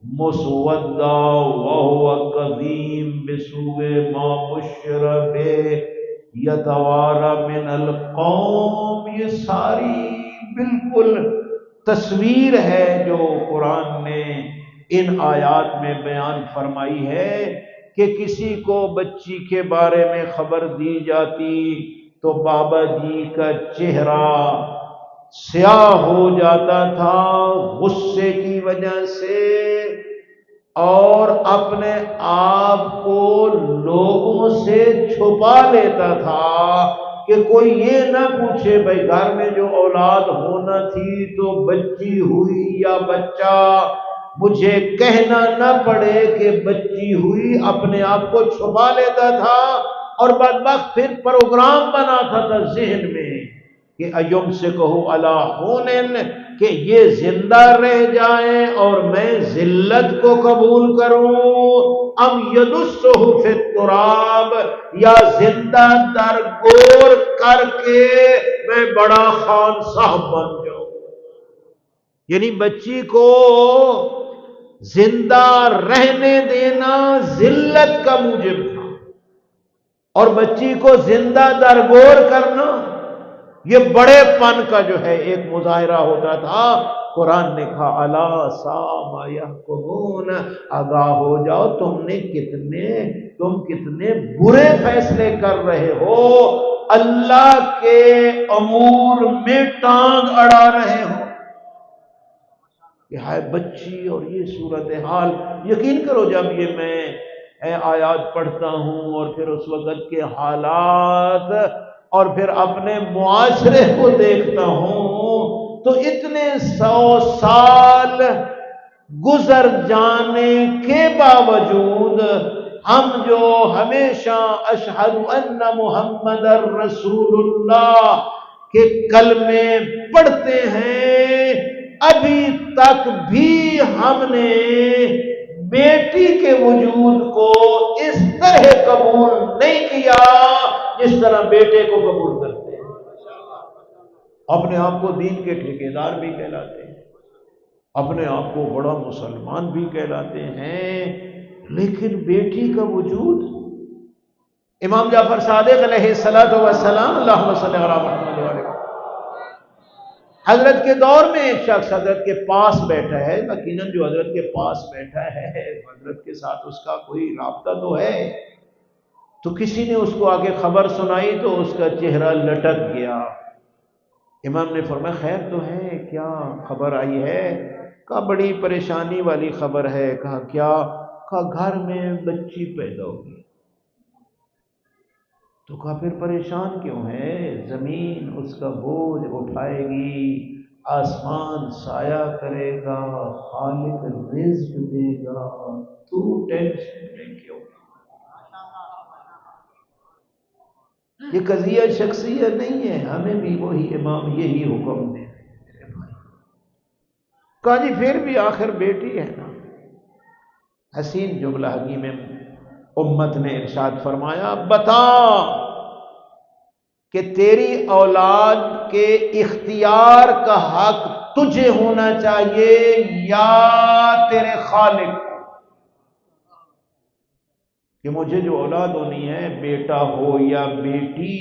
مسودا وهو كظيم بسوء ما بشر به يتوارى من القوم۔ یہ ساری بالکل تصویر ہے جو قرآن نے ان آیات میں بیان فرمائی ہے کہ کسی کو بچی کے بارے میں خبر دی جاتی تو بابا جی کا چہرہ سیاہ ہو جاتا تھا غصے کی وجہ سے، اور اپنے آپ کو لوگوں سے چھپا لیتا تھا کہ کوئی یہ نہ پوچھے بھائی گھر میں جو اولاد ہونا تھی تو بچی ہوئی یا بچہ، مجھے کہنا نہ پڑے کہ بچی ہوئی، اپنے آپ کو چھپا لیتا تھا، اور بدبخت پھر پروگرام بناتا تھا ذہن میں کہ ایوم سے کہو الا ہونن، کہ یہ زندہ رہ جائیں اور میں ذلت کو قبول کروں، ام یدسہ فی التراب، یا زندہ درگور کر کے میں بڑا خان صاحب بن جاؤں۔ یعنی بچی کو زندہ رہنے دینا ذلت کا موجب تھا، اور بچی کو زندہ درگور کرنا یہ بڑے پن کا جو ہے ایک مظاہرہ ہوتا تھا۔ قرآن نے کہا الا ساء ما یحکمون، آگاہ ہو جاؤ تم کتنے برے فیصلے کر رہے ہو، اللہ کے امور میں ٹانگ اڑا رہے ہو۔ یہ ہے بچی اور یہ صورتحال، یقین کرو جب یہ میں آیات پڑھتا ہوں اور پھر اس وقت کے حالات اور پھر اپنے معاشرے کو دیکھتا ہوں تو اتنے 100 سال گزر جانے کے باوجود ہم جو ہمیشہ اشہد ان محمد رسول اللہ کے کلمے پڑھتے ہیں، ابھی تک بھی ہم نے بیٹی کے وجود کو اس طرح قبول نہیں کیا جس طرح بیٹے کو قبول کرتے ہیں۔ اپنے آپ کو دین کے ٹھیکیدار بھی کہلاتے ہیں، اپنے آپ کو بڑا مسلمان بھی کہلاتے ہیں، لیکن بیٹی کا وجود، امام جعفر صادق علیہ السلام، اللہم صلی علی محمد وعلیہ، حضرت کے دور میں ایک شخص حضرت کے پاس بیٹھا ہے، یقیناً جو حضرت کے پاس بیٹھا ہے حضرت کے ساتھ اس کا کوئی رابطہ تو ہے، تو کسی نے اس کو آگے خبر سنائی تو اس کا چہرہ لٹک گیا۔ امام نے فرمایا خیر تو ہے، کیا خبر آئی ہے؟ کہا بڑی پریشانی والی خبر ہے۔ کہا کیا؟ کہا گھر میں بچی پیدا ہوگی۔ تو کہا پھر پریشان کیوں ہے؟ زمین اس کا بوجھ اٹھائے گی، آسمان سایہ کرے گا، خالق رزق دے گا، تو ٹینشن میں کیوں؟ یہ قضیہ شخصیہ نہیں ہے، ہمیں بھی وہی امام یہی حکم دے رہے ہیں میرے بھائی۔ کہا جی پھر بھی آخر بیٹی ہے نا۔ حسین جملہ حکیم امت نے ارشاد فرمایا، بتا کہ تیری اولاد کے اختیار کا حق تجھے ہونا چاہیے یا تیرے خالق کو، کہ مجھے جو اولاد ہونی ہے بیٹا ہو یا بیٹی،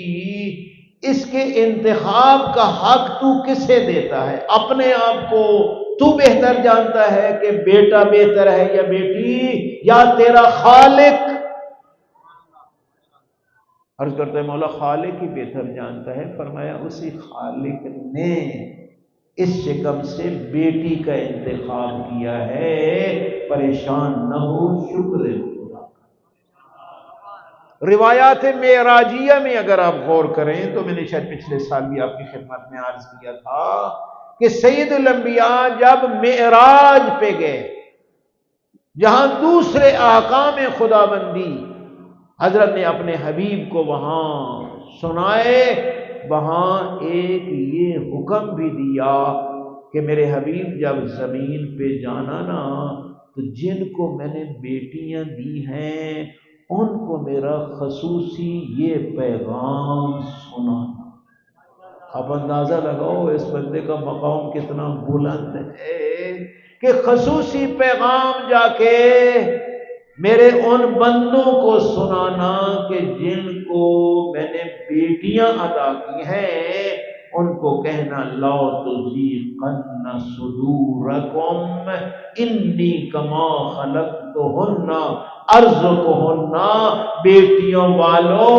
اس کے انتخاب کا حق تو کسے دیتا ہے؟ اپنے آپ کو تو بہتر جانتا ہے کہ بیٹا بہتر ہے یا بیٹی، یا تیرا خالق؟ عرض کرتے ہیں مولا خالق ہی بہتر جانتا ہے۔ فرمایا اسی خالق نے اس شکم سے بیٹی کا انتخاب کیا ہے، پریشان نہ ہو، شکر خدا۔ روایات معراجیہ میں اگر آپ غور کریں تو میں نے شاید پچھلے سال بھی آپ کی خدمت میں عرض کیا تھا کہ سید الانبیاء جب معراج پہ گئے، جہاں دوسرے احکام خدا بندی حضرت نے اپنے حبیب کو وہاں سنائے، وہاں ایک یہ حکم بھی دیا کہ میرے حبیب جب زمین پہ جانا نا تو جن کو میں نے بیٹیاں دی ہیں ان کو میرا خصوصی یہ پیغام سنانا۔ اب اندازہ لگاؤ اس بندے کا مقام کتنا بلند ہے کہ خصوصی پیغام جا کے میرے ان بندوں کو سنانا کہ جن کو میں نے بیٹیاں عطا کی ہیں، ان کو کہنا لا تزیغن صدورکم انی کما خلقتہن ارزقہن، بیٹیوں والو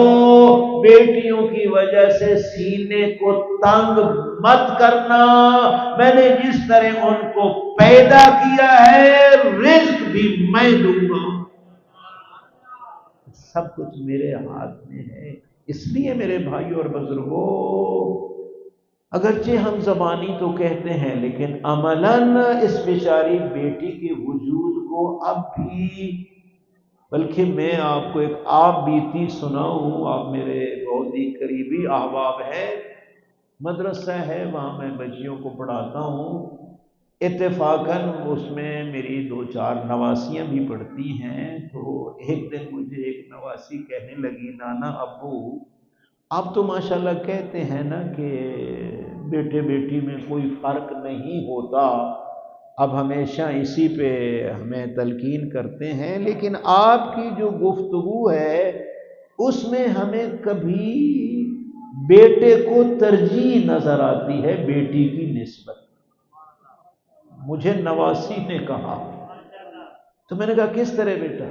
بیٹیوں کی وجہ سے سینے کو تنگ مت کرنا، میں نے جس طرح ان کو پیدا کیا ہے رزق بھی میں دوں گا، سب کچھ میرے ہاتھ میں ہے۔ اس لیے میرے بھائیوں اور بزرگوں، اگرچہ ہم زبانی تو کہتے ہیں لیکن عملاً اس بیچاری بیٹی کے وجود کو اب بھی، بلکہ میں آپ کو ایک آپ بیتی سناؤں، آپ میرے بہت ہی قریبی احباب ہیں، مدرسہ ہے وہاں میں بچیوں کو پڑھاتا ہوں، اتفاقاً اس میں میری 2-4 نواسیاں بھی پڑھتی ہیں، تو ایک دن مجھے ایک نواسی کہنے لگی، نانا ابو آپ تو ماشاءاللہ کہتے ہیں نا کہ بیٹے بیٹی میں کوئی فرق نہیں ہوتا، اب ہمیشہ اسی پہ ہمیں تلقین کرتے ہیں، لیکن آپ کی جو گفتگو ہے اس میں ہمیں کبھی بیٹے کو ترجیح نظر آتی ہے بیٹی کی نسبت۔ مجھے نواسی نے کہا، تو میں نے کہا کس طرح بیٹا؟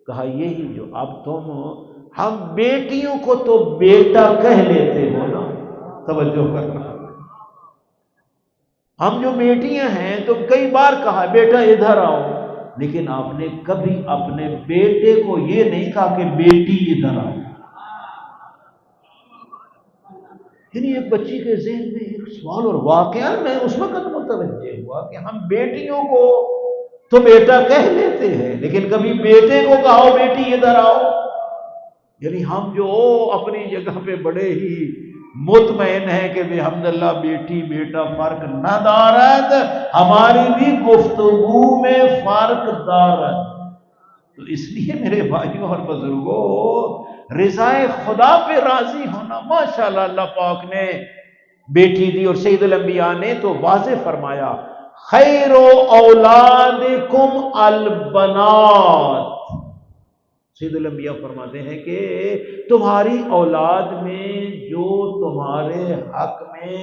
کہا یہی جو اب تم، ہم بیٹیوں کو تو بیٹا کہہ لیتے ہو نا، توجہ کرنا، ہم جو بیٹیاں ہیں تم کئی بار کہا بیٹا ادھر آؤ، لیکن آپ نے کبھی اپنے بیٹے کو یہ نہیں کہا کہ بیٹی ادھر آؤ۔ یعنی ایک بچی کے ذہن میں ایک سوال، اور واقعہ میں اس وقت متوجہ ہوا کہ ہم بیٹیوں کو تو بیٹا کہہ لیتے ہیں لیکن کبھی بیٹے کو کہو بیٹی ادھر آؤ، یعنی ہم جو اپنی جگہ پہ بڑے ہی مطمئن ہیں کہ الحمدللہ بیٹی بیٹا فرق نہ دارد، ہماری بھی گفتگو میں فرق دارد۔ تو اس لیے میرے بھائیوں اور بزرگوں، رضائے خدا پہ راضی ہونا، ماشاءاللہ اللہ پاک نے بیٹی دی، اور سید الانبیاء نے تو واضح فرمایا خیر اولادکم البنات، سید الانبیاء فرماتے ہیں کہ تمہاری اولاد میں جو تمہارے حق میں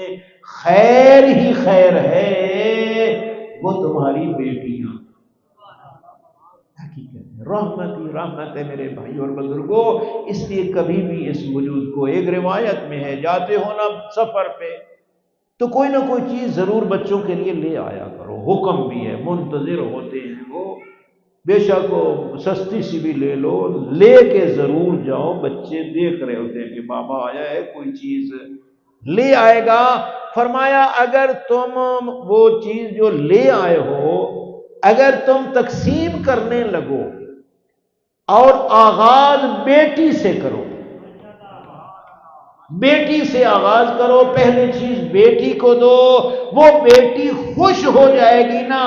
خیر ہی خیر ہے وہ تمہاری بیٹیاں۔ حقیقت رحمت ہی رحمت ہے میرے بھائی اور بزرگوں، اس لیے کبھی بھی اس وجود کو، ایک روایت میں ہے جاتے ہو نا سفر پہ تو کوئی نہ کوئی چیز ضرور بچوں کے لیے لے آیا کرو، حکم بھی ہے، منتظر ہوتے ہیں وہ، بے شک وہ سستی سی بھی لے لو، لے کے ضرور جاؤ، بچے دیکھ رہے ہوتے ہیں کہ بابا آیا ہے کوئی چیز لے آئے گا، فرمایا اگر تم وہ چیز جو لے آئے ہو اگر تم تقسیم کرنے لگو اور آغاز بیٹی سے کرو، بیٹی سے آغاز کرو، پہلی چیز بیٹی کو دو، وہ بیٹی خوش ہو جائے گی نا،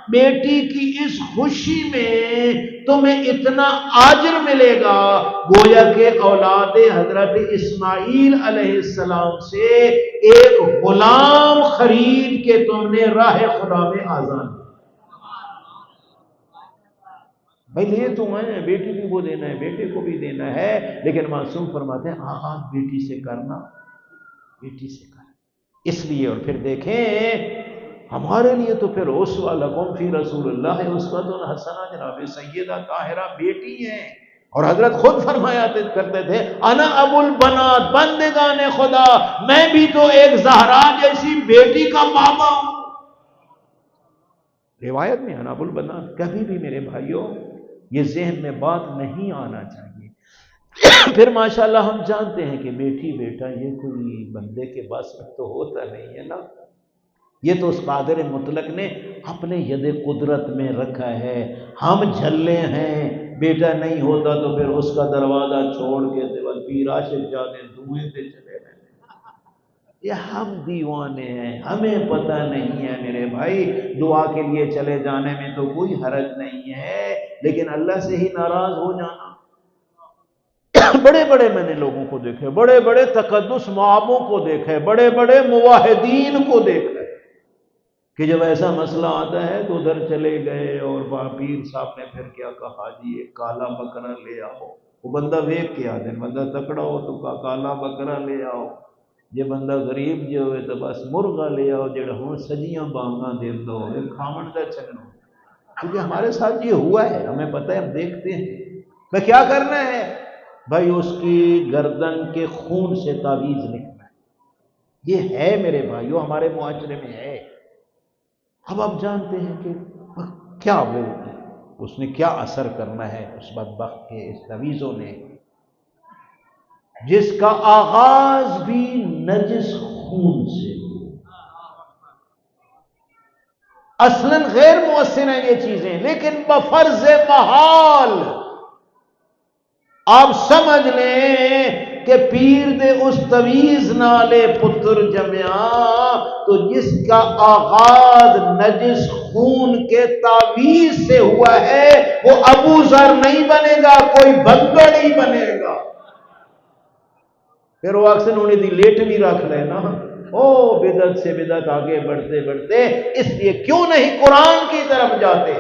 بیٹی کی اس خوشی میں تمہیں اتنا اجر ملے گا گویا کہ اولاد حضرت اسماعیل علیہ السلام سے ایک غلام خرید کے تم نے راہ خدا میں آزاد۔ بھائی لیے تم ہیں، بیٹی بھی وہ دینا ہے، بیٹے کو بھی دینا ہے، لیکن معصوم فرماتے ہیں آغاز بیٹی سے کرنا، بیٹی سے کرنا۔ اس لیے اور پھر دیکھیں ہمارے لیے تو پھر اسوہ لکم فی رسول اللہ اسوۃ حسنہ، جناب سیدہ طاہرہ بیٹی ہیں، اور حضرت خود فرمایا کرتے تھے انا ابو البنات، بندگان خدا میں بھی تو ایک زہرا جیسی بیٹی کا بابا ہوں۔ روایت میں انا ابو البنات، کبھی بھی میرے بھائیوں یہ ذہن میں بات نہیں آنا چاہیے۔ پھر ماشاءاللہ ہم جانتے ہیں کہ بیٹی بیٹا یہ کوئی بندے کے بس تو ہوتا نہیں ہے نا، یہ تو اس قادر مطلق نے اپنے ید قدرت میں رکھا ہے۔ ہم جھلے ہیں، بیٹا نہیں ہوتا تو پھر اس کا دروازہ چھوڑ کے دیوال پیر عاشق جانے دھوئیں تے چلے رہے، یہ ہم دیوانے ہیں، ہمیں پتہ نہیں ہے میرے بھائی۔ دعا کے لیے چلے جانے میں تو کوئی حرج نہیں ہے، لیکن اللہ سے ہی ناراض ہو جانا۔ بڑے بڑے میں نے لوگوں کو دیکھے، بڑے بڑے تقدس معابوں کو دیکھے، بڑے بڑے موحدین کو دیکھے کہ جب ایسا مسئلہ آتا ہے تو ادھر چلے گئے اور پیر صاحب نے پھر کیا کہا جی ایک کالا بکرا لے آؤ، وہ بندہ ویک کے آ دن بندہ تکڑا ہو تو کالا بکرا لے آؤ، یہ بندہ غریب جو ہوئے تو بس مرغا لے آؤ جڑا ہوں سجیاں بانگاں دے دو، ایک کھاون دا چنو۔ کیونکہ ہمارے ساتھ یہ ہوا ہے، ہمیں پتہ ہے، ہم دیکھتے ہیں۔ میں کیا کرنا ہے بھائی؟ اس کی گردن کے خون سے تعویذ لکھنا ہے، یہ ہے میرے بھائیو ہمارے معاشرے میں ہے۔ اب آپ جانتے ہیں کہ کیا وہ اس نے کیا اثر کرنا ہے اس بدبخت کے اس تعویذوں نے، جس کا آغاز بھی نجس خون سے۔ اصلاً غیر مؤثر ہیں یہ چیزیں، لیکن بفرض محال آپ سمجھ لیں کہ پیر دے اس تعویذ نالے پتر جمیا تو جس کا آغاز نجس خون کے تعویذ سے ہوا ہے وہ ابو ذر نہیں بنے گا، کوئی بندر نہیں بنے گا۔ پھر وہ اکثر انہوں نے دی لیٹ بھی رکھ لینا، او بدعت سے بدعت آگے بڑھتے بڑھتے، اس لیے کیوں نہیں قرآن کی طرف جاتے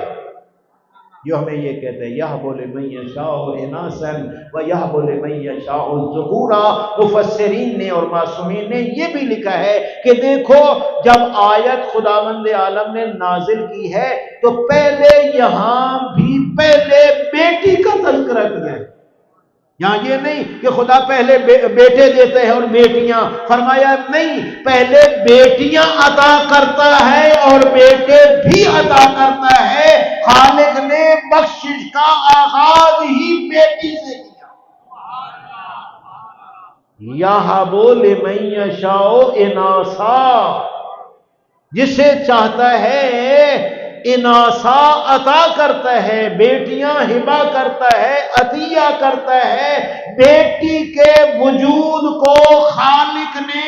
جو ہمیں یہ کہتے ہیں یَهْبُ لِمَن یَشَاءُ إِنَاثًا وَيَهْبُ لِمَن یَشَاءُ الذُّکُورَ۔ مفسرین نے اور معصومین نے یہ بھی لکھا ہے کہ دیکھو جب آیت خداوند عالم نے نازل کی ہے تو پہلے یہاں بھی پہلے بیٹی کا تذکرہ کیا ہے، یہاں یہ نہیں کہ خدا پہلے بیٹے دیتے ہیں اور بیٹیاں، فرمایا نہیں، پہلے بیٹیاں عطا کرتا ہے اور بیٹے بھی عطا کرتا ہے۔ خالق نے بخشش کا آغاز ہی بیٹی سے کیا۔ یَهْبُ لِمَن یَشَاءُ إِنَاثًا، جسے چاہتا ہے اناسا عطا کرتا ہے، بیٹیاں ہبہ کرتا ہے، عطیہ کرتا ہے۔ بیٹی کے وجود کو خالق نے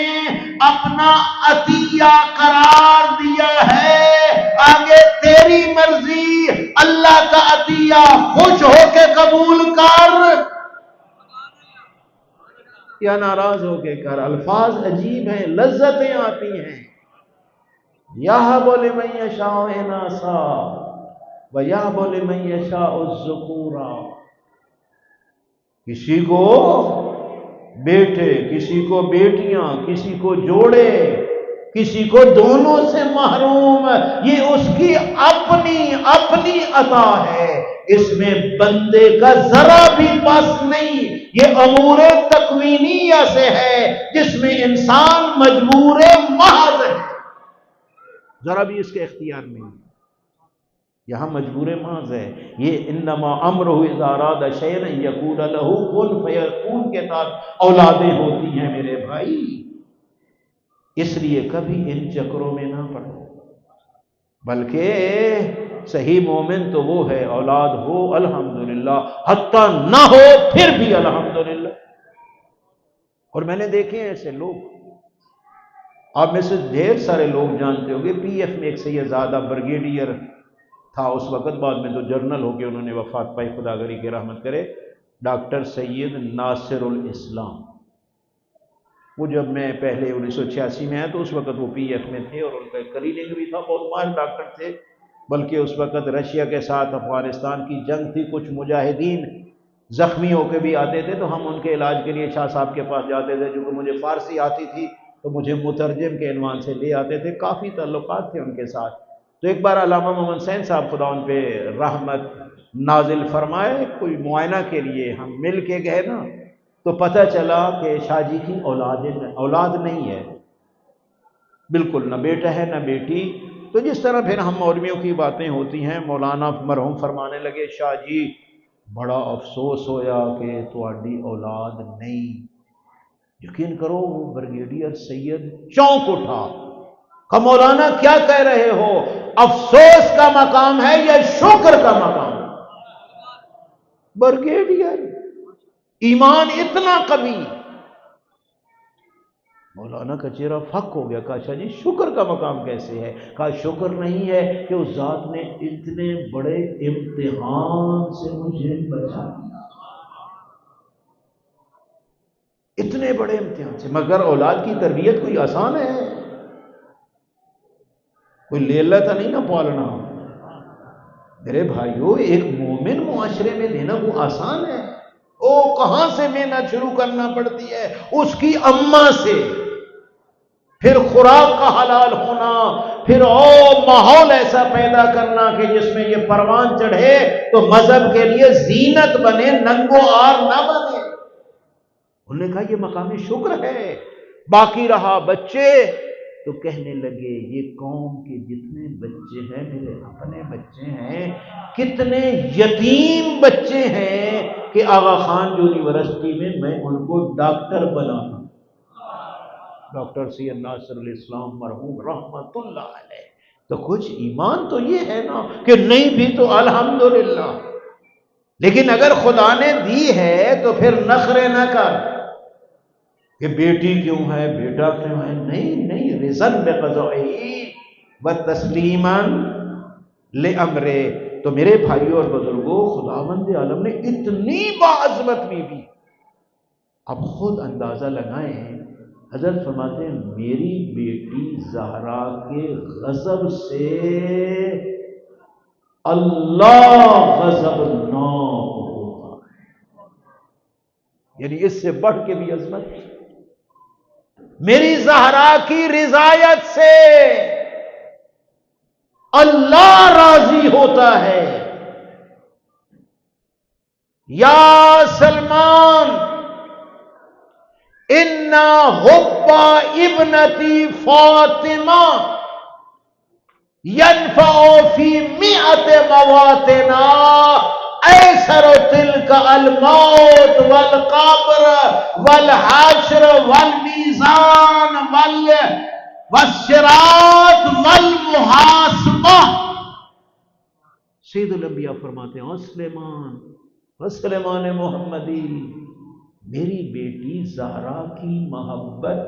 اپنا عطیہ قرار دیا ہے، آگے تیری مرضی، اللہ کا عطیہ خوش ہو کے قبول کر یا ناراض ہو کے کر۔ الفاظ عجیب ہیں، لذتیں آتی ہیں۔ یَهْبُ لِمَن یَشَاءُ إِنَاثًا وَیَهْبُ لِمَن یَشَاءُ الذُّکُورَ، کسی کو بیٹے، کسی کو بیٹیاں، کسی کو جوڑے، کسی کو دونوں سے محروم، یہ اس کی اپنی عطا ہے، اس میں بندے کا ذرا بھی بس نہیں۔ یہ امور تکوینیہ سے ہے جس میں انسان مجبور محض ہے، ذرا بھی اس کے اختیار نہیں ہے، یہاں مجبور محض ہے۔ یہ انما امرہ اذا اراد شیئا ان یقول لہ کن فیکون کے ساتھ اولادیں ہوتی ہیں میرے بھائی۔ اس لیے کبھی ان چکروں میں نہ پڑو، بلکہ صحیح مومن تو وہ ہے اولاد ہو الحمدللہ، حتیٰ نہ ہو پھر بھی الحمدللہ۔ اور میں نے دیکھے ہیں ایسے لوگ، آپ میں سے ڈھیر سارے لوگ جانتے ہوں گے، پی ایف میں ایک سید زادہ بریگیڈیئر تھا اس وقت، بعد میں تو جنرل ہو کے انہوں نے وفات پائی، خدا گری کی رحمت کرے، ڈاکٹر سید ناصر الاسلام۔ وہ جب میں پہلے 1986 میں آیا تو اس وقت وہ پی ایف میں تھے، اور ان کا ایک کلینک بھی تھا، بہت ماہر ڈاکٹر تھے، بلکہ اس وقت رشیا کے ساتھ افغانستان کی جنگ تھی، کچھ مجاہدین زخمی ہو کے بھی آتے تھے تو ہم ان کے علاج کے لیے شاہ صاحب کے پاس جاتے تھے، جو کہ مجھے فارسی آتی تھی تو مجھے مترجم کے عنوان سے لے آتے تھے، کافی تعلقات تھے ان کے ساتھ۔ تو ایک بار علامہ محمد حسین صاحب خدا ان پہ رحمت نازل فرمائے، کوئی معائنہ کے لیے ہم مل کے گئے نا، تو پتہ چلا کہ شاہ جی کی اولاد نہیں ہے، بالکل نہ بیٹا ہے نہ بیٹی۔ تو جس طرح پھر ہم مولویوں کی باتیں ہوتی ہیں، مولانا مرحوم فرمانے لگے شاہ جی بڑا افسوس ہویا کہ تہاڈی اولاد نہیں۔ یقین کرو وہ بریگیڈیئر سید چونک اٹھا کہ مولانا کیا کہہ رہے ہو، افسوس کا مقام ہے یا شکر کا مقام ہے؟ بریگیڈیئر، ایمان اتنا قوی۔ مولانا کا چہرہ پھک ہو گیا، کہا شاہ جی شکر کا مقام کیسے ہے؟ کہا شکر نہیں ہے کہ اس ذات نے اتنے بڑے امتحان سے مجھے بچا دیا، اتنے بڑے امتحان سے۔ مگر اولاد کی تربیت کوئی آسان ہے؟ کوئی لیلا تھا نہیں نا پالنا میرے بھائیو، ایک مومن معاشرے میں دینا وہ آسان ہے؟ او کہاں سے محنت شروع کرنا پڑتی ہے؟ اس کی اماں سے، پھر خوراک کا حلال ہونا، پھر ماحول ایسا پیدا کرنا کہ جس میں یہ پروان چڑھے تو مذہب کے لیے زینت بنے، ننگو آر نہ بنے۔ انہوں نے کہا یہ مقام شکر ہے۔ باقی رہا بچے، تو کہنے لگے یہ قوم کے جتنے بچے ہیں میرے اپنے بچے ہیں، کتنے یتیم بچے ہیں کہ آغا خان یونیورسٹی میں ان کو ڈاکٹر بنانا۔ ڈاکٹر سید ناصر الاسلام مرحوم رحمت اللہ علیہ۔ تو کچھ ایمان تو یہ ہے نا کہ نہیں بھی تو الحمدللہ، لیکن اگر خدا نے دی ہے تو پھر نخرے نہ کر کہ بیٹی کیوں ہے، بیٹا کیوں ہے، نہیں، رضا بقضائہ و تسلیما لامرہ۔ تو میرے بھائیوں اور بزرگوں، خداوند عالم نے اتنی باعظمت بیوی، اب خود اندازہ لگائیں، حضرت فرماتے ہیں میری بیٹی زہرا کے غضب سے اللہ غضبناک ہوتا ہے، یعنی اس سے بڑھ کے بھی عظمت۔ میری زہرا کی رضایت سے اللہ راضی ہوتا ہے۔ یا سلمان انا حب ابنتی فاطمہ ينفع فی مئت مواطنا ایسر تلک الموت والقبر والحشر والمیزان والصراط والمحاسبہ۔ سید الانبیاء فرماتے ہیں سلیمان محمدی، میری بیٹی زہرا کی محبت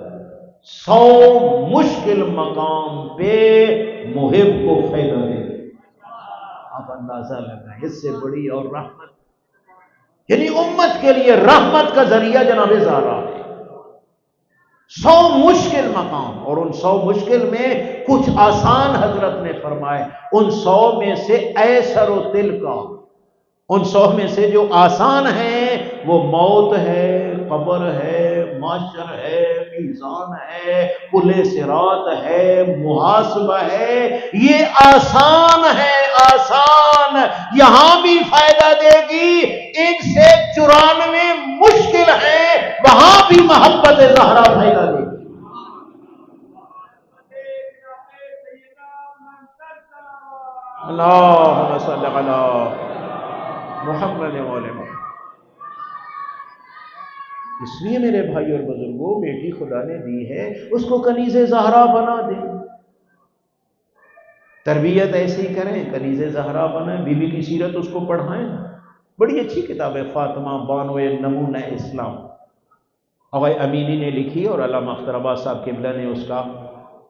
100 مشکل مقام پہ محب کو فائدہ دے گی۔ آپ اندازہ لگائیں اس سے بڑی اور رحمت، یعنی امت کے لیے رحمت کا ذریعہ جناب زہرا ہے۔ 100 مشکل مقام، اور ان 100 مشکل میں کچھ آسان حضرت نے فرمائے، ان 100 میں سے ایسر و تل کا، ان 100 میں سے جو آسان ہیں وہ موت ہے، قبر ہے، معاشر ہے، میزان ہے، پل صراط ہے، محاسبہ ہے۔ یہ آسان ہے، آسان یہاں بھی فائدہ دے گی، ان سے 94 مشکل ہیں، وہاں بھی محبت زہرا فائدہ دے گی۔ اللہم صل علی محمد و آل محمد۔ اس لیے میرے بھائی اور بزرگوں، بیٹی خدا نے دی ہے، اس کو کنیز زہرا بنا دیں، تربیت ایسی کریں، کنیز زہرا بنائیں، بی بی کی سیرت اس کو پڑھائیں نا۔ بڑی اچھی کتاب ہے فاطمہ بانو نمونہ اسلام، آغا امینی نے لکھی اور علامہ اختر عباس صاحب قبلہ نے اس کا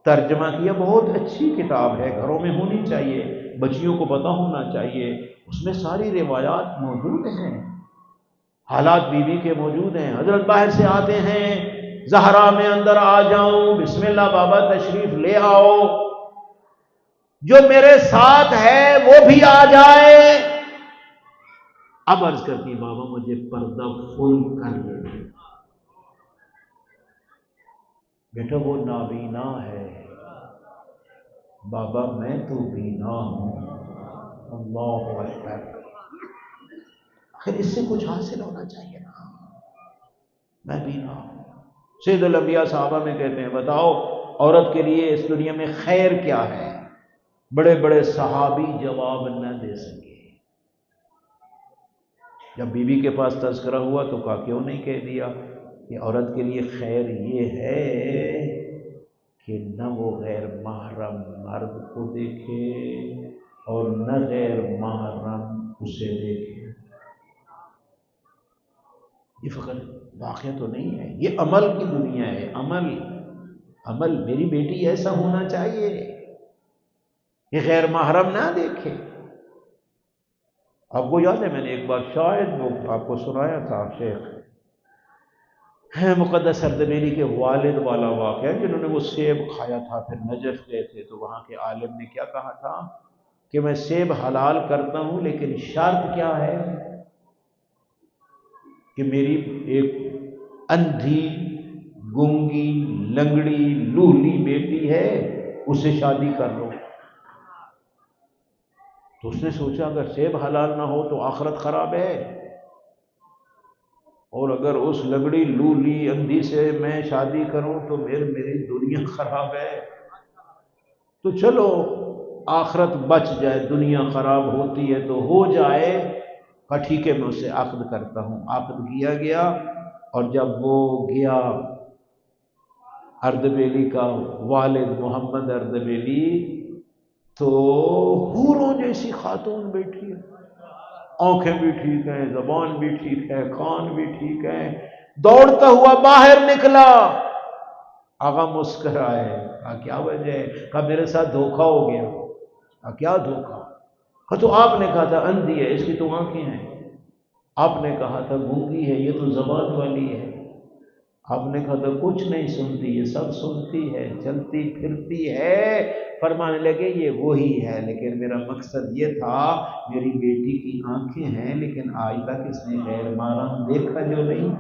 ترجمہ کیا۔ بہت اچھی کتاب ہے، گھروں میں ہونی چاہیے، بچیوں کو پتہ ہونا چاہیے۔ اس میں ساری روایات موجود ہیں، حالات بی بی کے موجود ہیں۔ حضرت باہر سے آتے ہیں، زہرا میں اندر آ جاؤں، بسم اللہ بابا تشریف لے آؤ، جو میرے ساتھ ہے وہ بھی آ جائے۔ اب عرض کرتی بابا مجھے پردہ فل کر دے، بیٹا وہ نابینا ہے، بابا میں تو بینا ہوں۔ اللہ اکبر، آخر اس سے کچھ حاصل ہونا چاہیے نا، میں بینا ہوں۔ سید الانبیاء صحابہ میں کہتے ہیں بتاؤ عورت کے لیے اس دنیا میں خیر کیا ہے؟ بڑے بڑے صحابی جواب نہ دے سکے۔ جب بی بی کے پاس تذکرہ ہوا تو کہا کیوں نہیں کہہ دیا کہ عورت کے لیے خیر یہ ہے کہ نہ وہ غیر محرم مرد کو دیکھے اور نہ غیر محرم اسے دیکھے۔ یہ فقط واقعہ تو نہیں ہے، یہ عمل کی دنیا ہے، عمل میری بیٹی ایسا ہونا چاہیے کہ غیر محرم نہ دیکھے۔ آپ کو یاد ہے میں نے ایک بار شاید وہ آپ کو سنایا تھا، شیخ مقدس اردبیلی کے والد والا واقعہ، جنہوں نے وہ سیب کھایا تھا، پھر نجف گئے تھے تو وہاں کے عالم نے کیا کہا تھا کہ میں سیب حلال کرتا ہوں لیکن شرط کیا ہے کہ میری ایک اندھی گونگی لنگڑی لولی بیٹی ہے، اسے شادی کر لو۔ تو اس نے سوچا اگر سیب حلال نہ ہو تو آخرت خراب ہے، اور اگر اس لنگڑی لولی اندھی سے میں شادی کروں تو میری دنیا خراب ہے، تو چلو آخرت بچ جائے، دنیا خراب ہوتی ہے تو ہو جائے، ٹھیک ہے میں اسے عقد کرتا ہوں۔ عقد کیا گیا، اور جب وہ گیا اردبیلی کا والد محمد اردبیلی، تو حوروں جیسی خاتون بیٹھی ہے، آنکھیں بھی ٹھیک ہیں، زبان بھی ٹھیک ہے، کان بھی ٹھیک ہے، دوڑتا ہوا باہر نکلا۔ آقا مسکرائے، کہا کیا وجہ ہے؟ کہا میرے ساتھ دھوکہ ہو گیا۔ کہا کیا دھوکہ؟ کہا تو آپ نے کہا تھا اندھی ہے، اس کی تو آنکھیں ہیں، آپ نے کہا تھا گونگی ہے، یہ تو زبان والی ہے، آپ نے کہا تھا کچھ نہیں سنتی، یہ سب سنتی ہے، چلتی پھرتی ہے۔ فرمانے لگے یہ وہی ہے، لیکن میرا مقصد یہ تھا میری بیٹی کی آنکھیں ہیں لیکن آج تک اس نے غیر محرم دیکھا جو نہیں،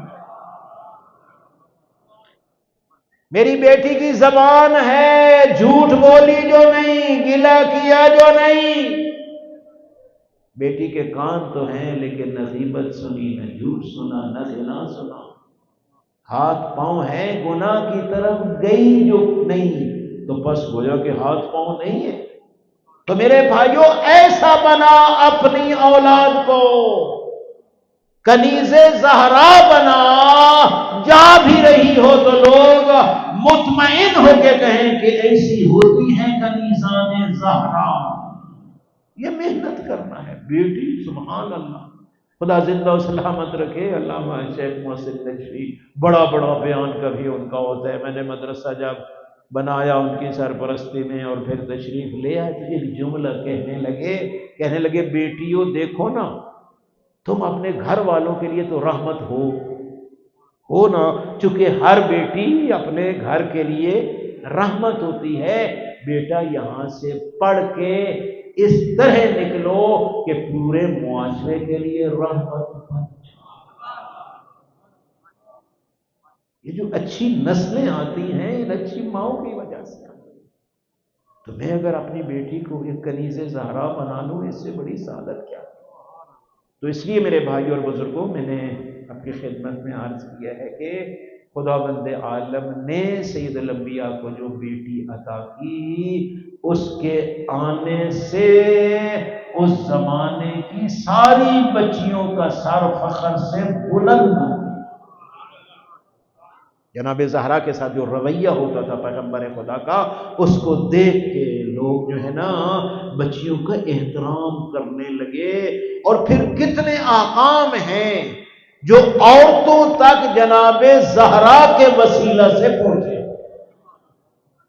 میری بیٹی کی زبان ہے جھوٹ بولی جو نہیں، گلہ کیا جو نہیں، بیٹی کے کان تو ہیں لیکن نہ غیبت سنی، نہ جھوٹ سنا، نہ زنا سنا، ہاتھ پاؤں ہیں گناہ کی طرف گئی جو نہیں، تو بس گویا کہ ہاتھ پاؤں نہیں ہے۔ تو میرے بھائیوں ایسا بنا اپنی اولاد کو، کنیز زہرا بنا، جا بھی رہی ہو تو لوگ مطمئن ہو کے کہیں کہ ایسی ہوتی ہیں کنیزان زہرا۔ یہ محنت کرنا ہے بیٹی، سبحان اللہ، خدا زندہ و سلامت رکھے۔ علامہ شیخ محسن نقوی، بڑا بیان کبھی ان کا ہوتا ہے، میں نے مدرسہ جب بنایا ان کی سرپرستی میں اور پھر تشریف لے آئے تو ایک جملہ کہنے لگے بیٹیوں دیکھو نا، تم اپنے گھر والوں کے لیے تو رحمت ہو نا، چونکہ ہر بیٹی اپنے گھر کے لیے رحمت ہوتی ہے، بیٹا یہاں سے پڑھ کے اس طرح نکلو کہ پورے معاشرے کے لیے رحمت بن جاؤ۔ یہ جو اچھی نسلیں آتی ہیں ان اچھی ماؤں کی وجہ سے، تو میں اگر اپنی بیٹی کو ایک کنیز زہرا بنا لوں، اس سے بڑی سعادت کیا؟ تو اس لیے میرے بھائی اور بزرگوں، میں نے آپ کی خدمت میں عرض کیا ہے کہ خداوند عالم نے سید الانبیاء کو جو بیٹی عطا کی، اس کے آنے سے اس زمانے کی ساری بچیوں کا سر فخر سے بلند ہو گیا۔ جناب زہرا کے ساتھ جو رویہ ہوتا تھا پیغمبر خدا کا، اس کو دیکھ کے لوگ جو ہے نا بچیوں کا احترام کرنے لگے۔ اور پھر کتنے احکام ہیں جو عورتوں تک جناب زہرا کے وسیلہ سے پہنچے،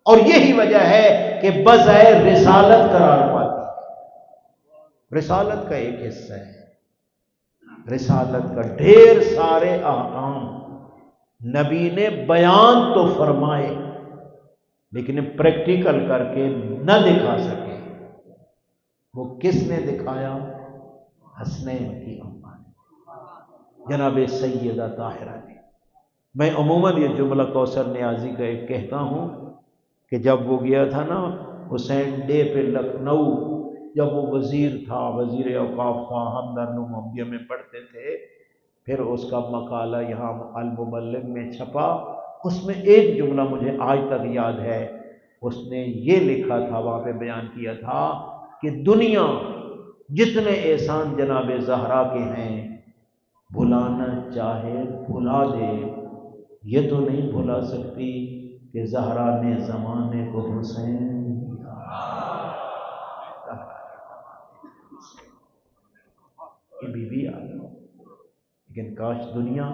اور یہی وجہ ہے کہ بظاہر رسالت قرار پاتی ہے۔ رسالت کا ایک حصہ ہے، رسالت کا ڈھیر سارے احکام نبی نے بیان تو فرمائے لیکن پریکٹیکل کر کے نہ دکھا سکے۔ وہ کس نے دکھایا؟ حسنین کی اماں نے، جناب سیدہ طاہرہ نے۔ میں عموماً یہ جملہ کوثر نیازی کا ایک کہتا ہوں کہ جب وہ گیا تھا نا حسین ڈے پہ لکھنؤ، جب وہ وزیر تھا، وزیر اوقاف تھا، ہم دارالعلوم میں پڑھتے تھے، پھر اس کا مقالہ یہاں المبلغ میں چھپا۔ اس میں ایک جملہ مجھے آج تک یاد ہے، اس نے یہ لکھا تھا، وہاں پہ بیان کیا تھا کہ دنیا جتنے احسان جناب زہرا کے ہیں بھلانا چاہے بھلا دے، یہ تو نہیں بھلا سکتی کہ زہرا نے زمانے کو حسین دیا۔ یہ بی بی آ گئی، لیکن کاش دنیا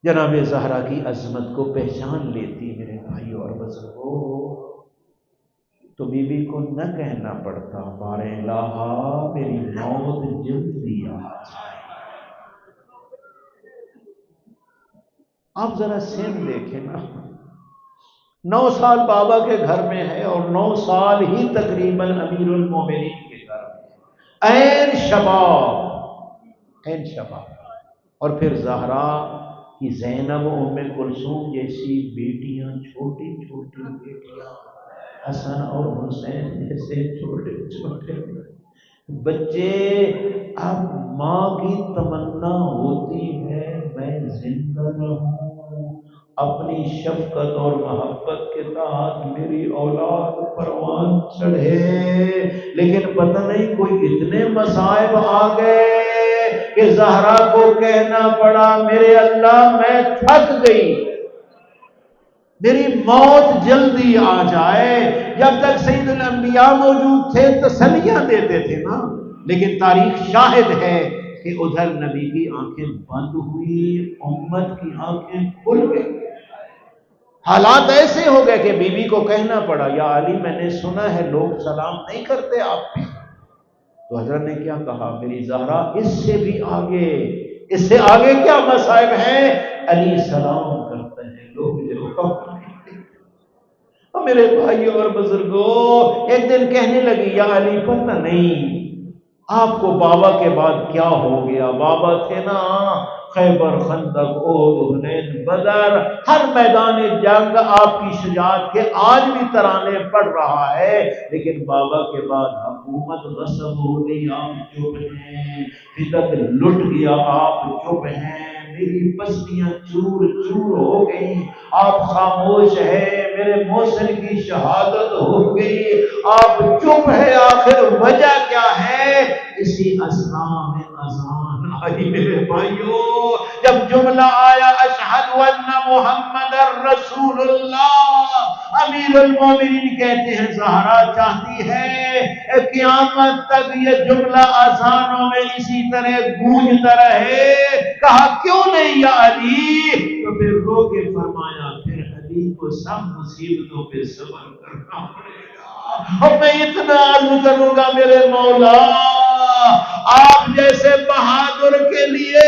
جناب زہرا کی عظمت کو پہچان لیتی میرے بھائیوں اور بزرگوں، تو بی بی کو نہ کہنا پڑتا بار الہا میری موت جلدی آ جائے۔ آپ ذرا سین دیکھیں نا، 9 سال بابا کے گھر میں ہے اور 9 سال ہی تقریباً امیر المومنین کے گھر میں، عین شباب، عین شباب۔ اور پھر زہرا کی زینب و ام کلثوم جیسی بیٹیاں، چھوٹی چھوٹی بیٹیاں، حسن اور حسین جیسے چھوٹے چھوٹے بچے۔ اب ماں کی تمنا ہوتی ہے میں زندہ رہوں، اپنی شفقت اور محبت کے تحت میری اولاد پروان چڑھے، لیکن پتہ نہیں کوئی اتنے مصائب آ گئے کہ زہرا کو کہنا پڑا میرے اللہ میں تھک گئی، میری موت جلدی آ جائے۔ جب تک سید الانبیاء موجود تھے تسلیاں دیتے تھے نا، لیکن تاریخ شاہد ہے کہ ادھر نبی کی آنکھیں بند ہوئی، امت کی آنکھیں کھل گئی۔ حالات ایسے ہو گئے کہ بی بی کو کہنا پڑا یا علی میں نے سنا ہے لوگ سلام نہیں کرتے آپ پہ، تو حضرت نے کیا کہا میری زہرا اس سے بھی آگے، اس سے آگے کیا مصائب ہیں؟ علی سلام کرتے ہیں لوگ جو اور میرے بھائیوں اور بزرگوں، ایک دن کہنے لگی یا علی پتہ نہیں آپ کو بابا کے بعد کیا ہو گیا، بابا تھے نا خیبر، خندق، احد، حنین، بدر، ہر میدان جنگ آپ کی شجاعت کے آج بھی ترانے پڑھ رہا ہے، لیکن بابا کے بعد حکومت غصب ہو گئی، آپ چپ ہیں، فدق لٹ گیا، آپ چپ ہیں، میری بستیاں چور چور ہو گئی، آپ خاموش ہیں، میرے محسن کی شہادت ہو گئی، آپ چپ ہے، آخر وجہ کیا ہے؟ اسی اسنا میں اذان آئی میرے بھائیوں، جب جملہ آیا اشہد ان محمد رسول اللہ، امیر المومنین کہتے ہیں زہرا چاہتی ہے قیامت تک یہ جملہ اذانوں میں اسی طرح گونجتا رہے۔ کہا کیوں نہیں یا علی؟ تو پھر رو کے فرمایا پھر علی کو سب مصیبتوں پہ صبر کرنا پڑے گا، اور میں اتنا عرض کروں گا میرے مولا آپ جیسے بہادر کے لیے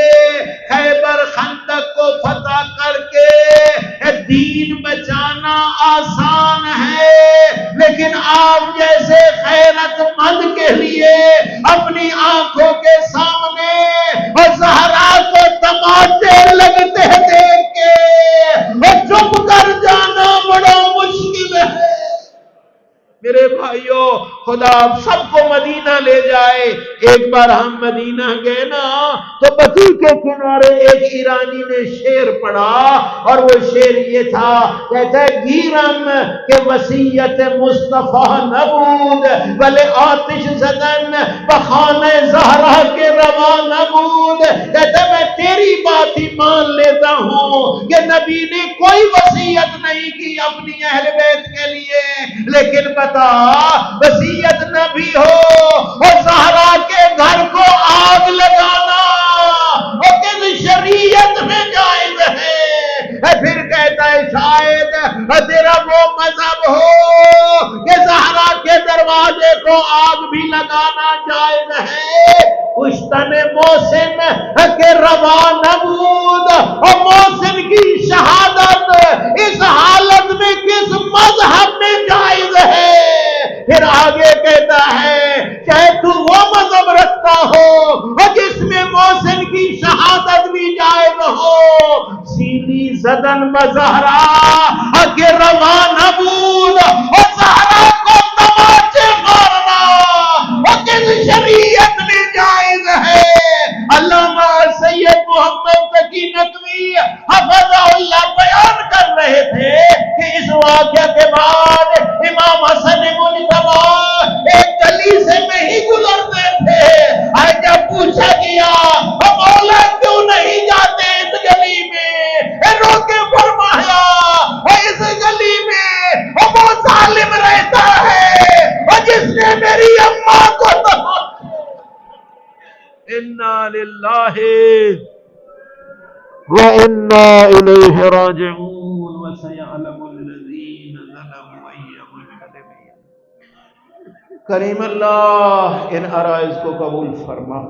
خیبر خندق کو فتح کر کے دین بچانا آسان ہے، لیکن آپ جیسے غیرت مند کے لیے اپنی آنکھوں کے سامنے اور زہرا کو تماچے لگتے دیکھ کے اور چپ کر جانا بڑا مشکل ہے۔ میرے بھائیوں خدا آپ سب کو مدینہ لے جائے. ایک بار ہم مدینہ گئے نا تو بقی کے کنارے ایک ایرانی نے شعر پڑھا اور وہ شعر یہ تھا کہتا ہے گیرم کہ وصیت مصطفیٰ نبود بلے آتش زدن بخانہ زہرا کے روا نبود. کہتا ہے میں تیری بات ہی مان لیتا ہوں کہ نبی نے کوئی وصیت نہیں کی اپنی اہل بیت کے لیے, لیکن بتا وصیت نبی ہو اور زہرا کے گھر کو آگ لگانا وہ کس شریعت میں جائز ہے؟ پھر کہتا ہے شاید تیرا وہ مذہب ہو کہ زہرا کے دروازے کو آگ بھی لگانا جائز ہے. کشتن محسن کے روا نبود, اور محسن کی شہادت اس حالت میں کس مذہب میں جائز ہے؟ پھر آگے کہتا ہے چاہے تو وہ مذہب رکھتا ہو اور جس میں محسن کی شہادت بھی جائز ہو, سیلی زدن بزہرا کے روا نبود, اور زہرا کو تماچے مارنا اور کس شریعت میں جائز ہے؟ علامہ سید محمد تقی نقوی حفظہ اللہ بیان کر رہے تھے کہ اس واقعہ کے بعد امام حسن مجتبی ایک گلی سے نہیں گزرتے تھے. جب پوچھا گیا مولا کیوں نہیں جاتے اس گلی میں, روکے فرمایا اس گلی میں وہ ظالم رہتا ہے اور جس نے میری اماں کو انا للہ وَإِنَّا إِلَيْهِ رَاجِعُونَ وَسَيَعْلَمُ الَّذِينَ ظَلَمُوا أَيَّ مُنْقَلِبٍ. کریم اللہ ان عرائض کو قبول فرما.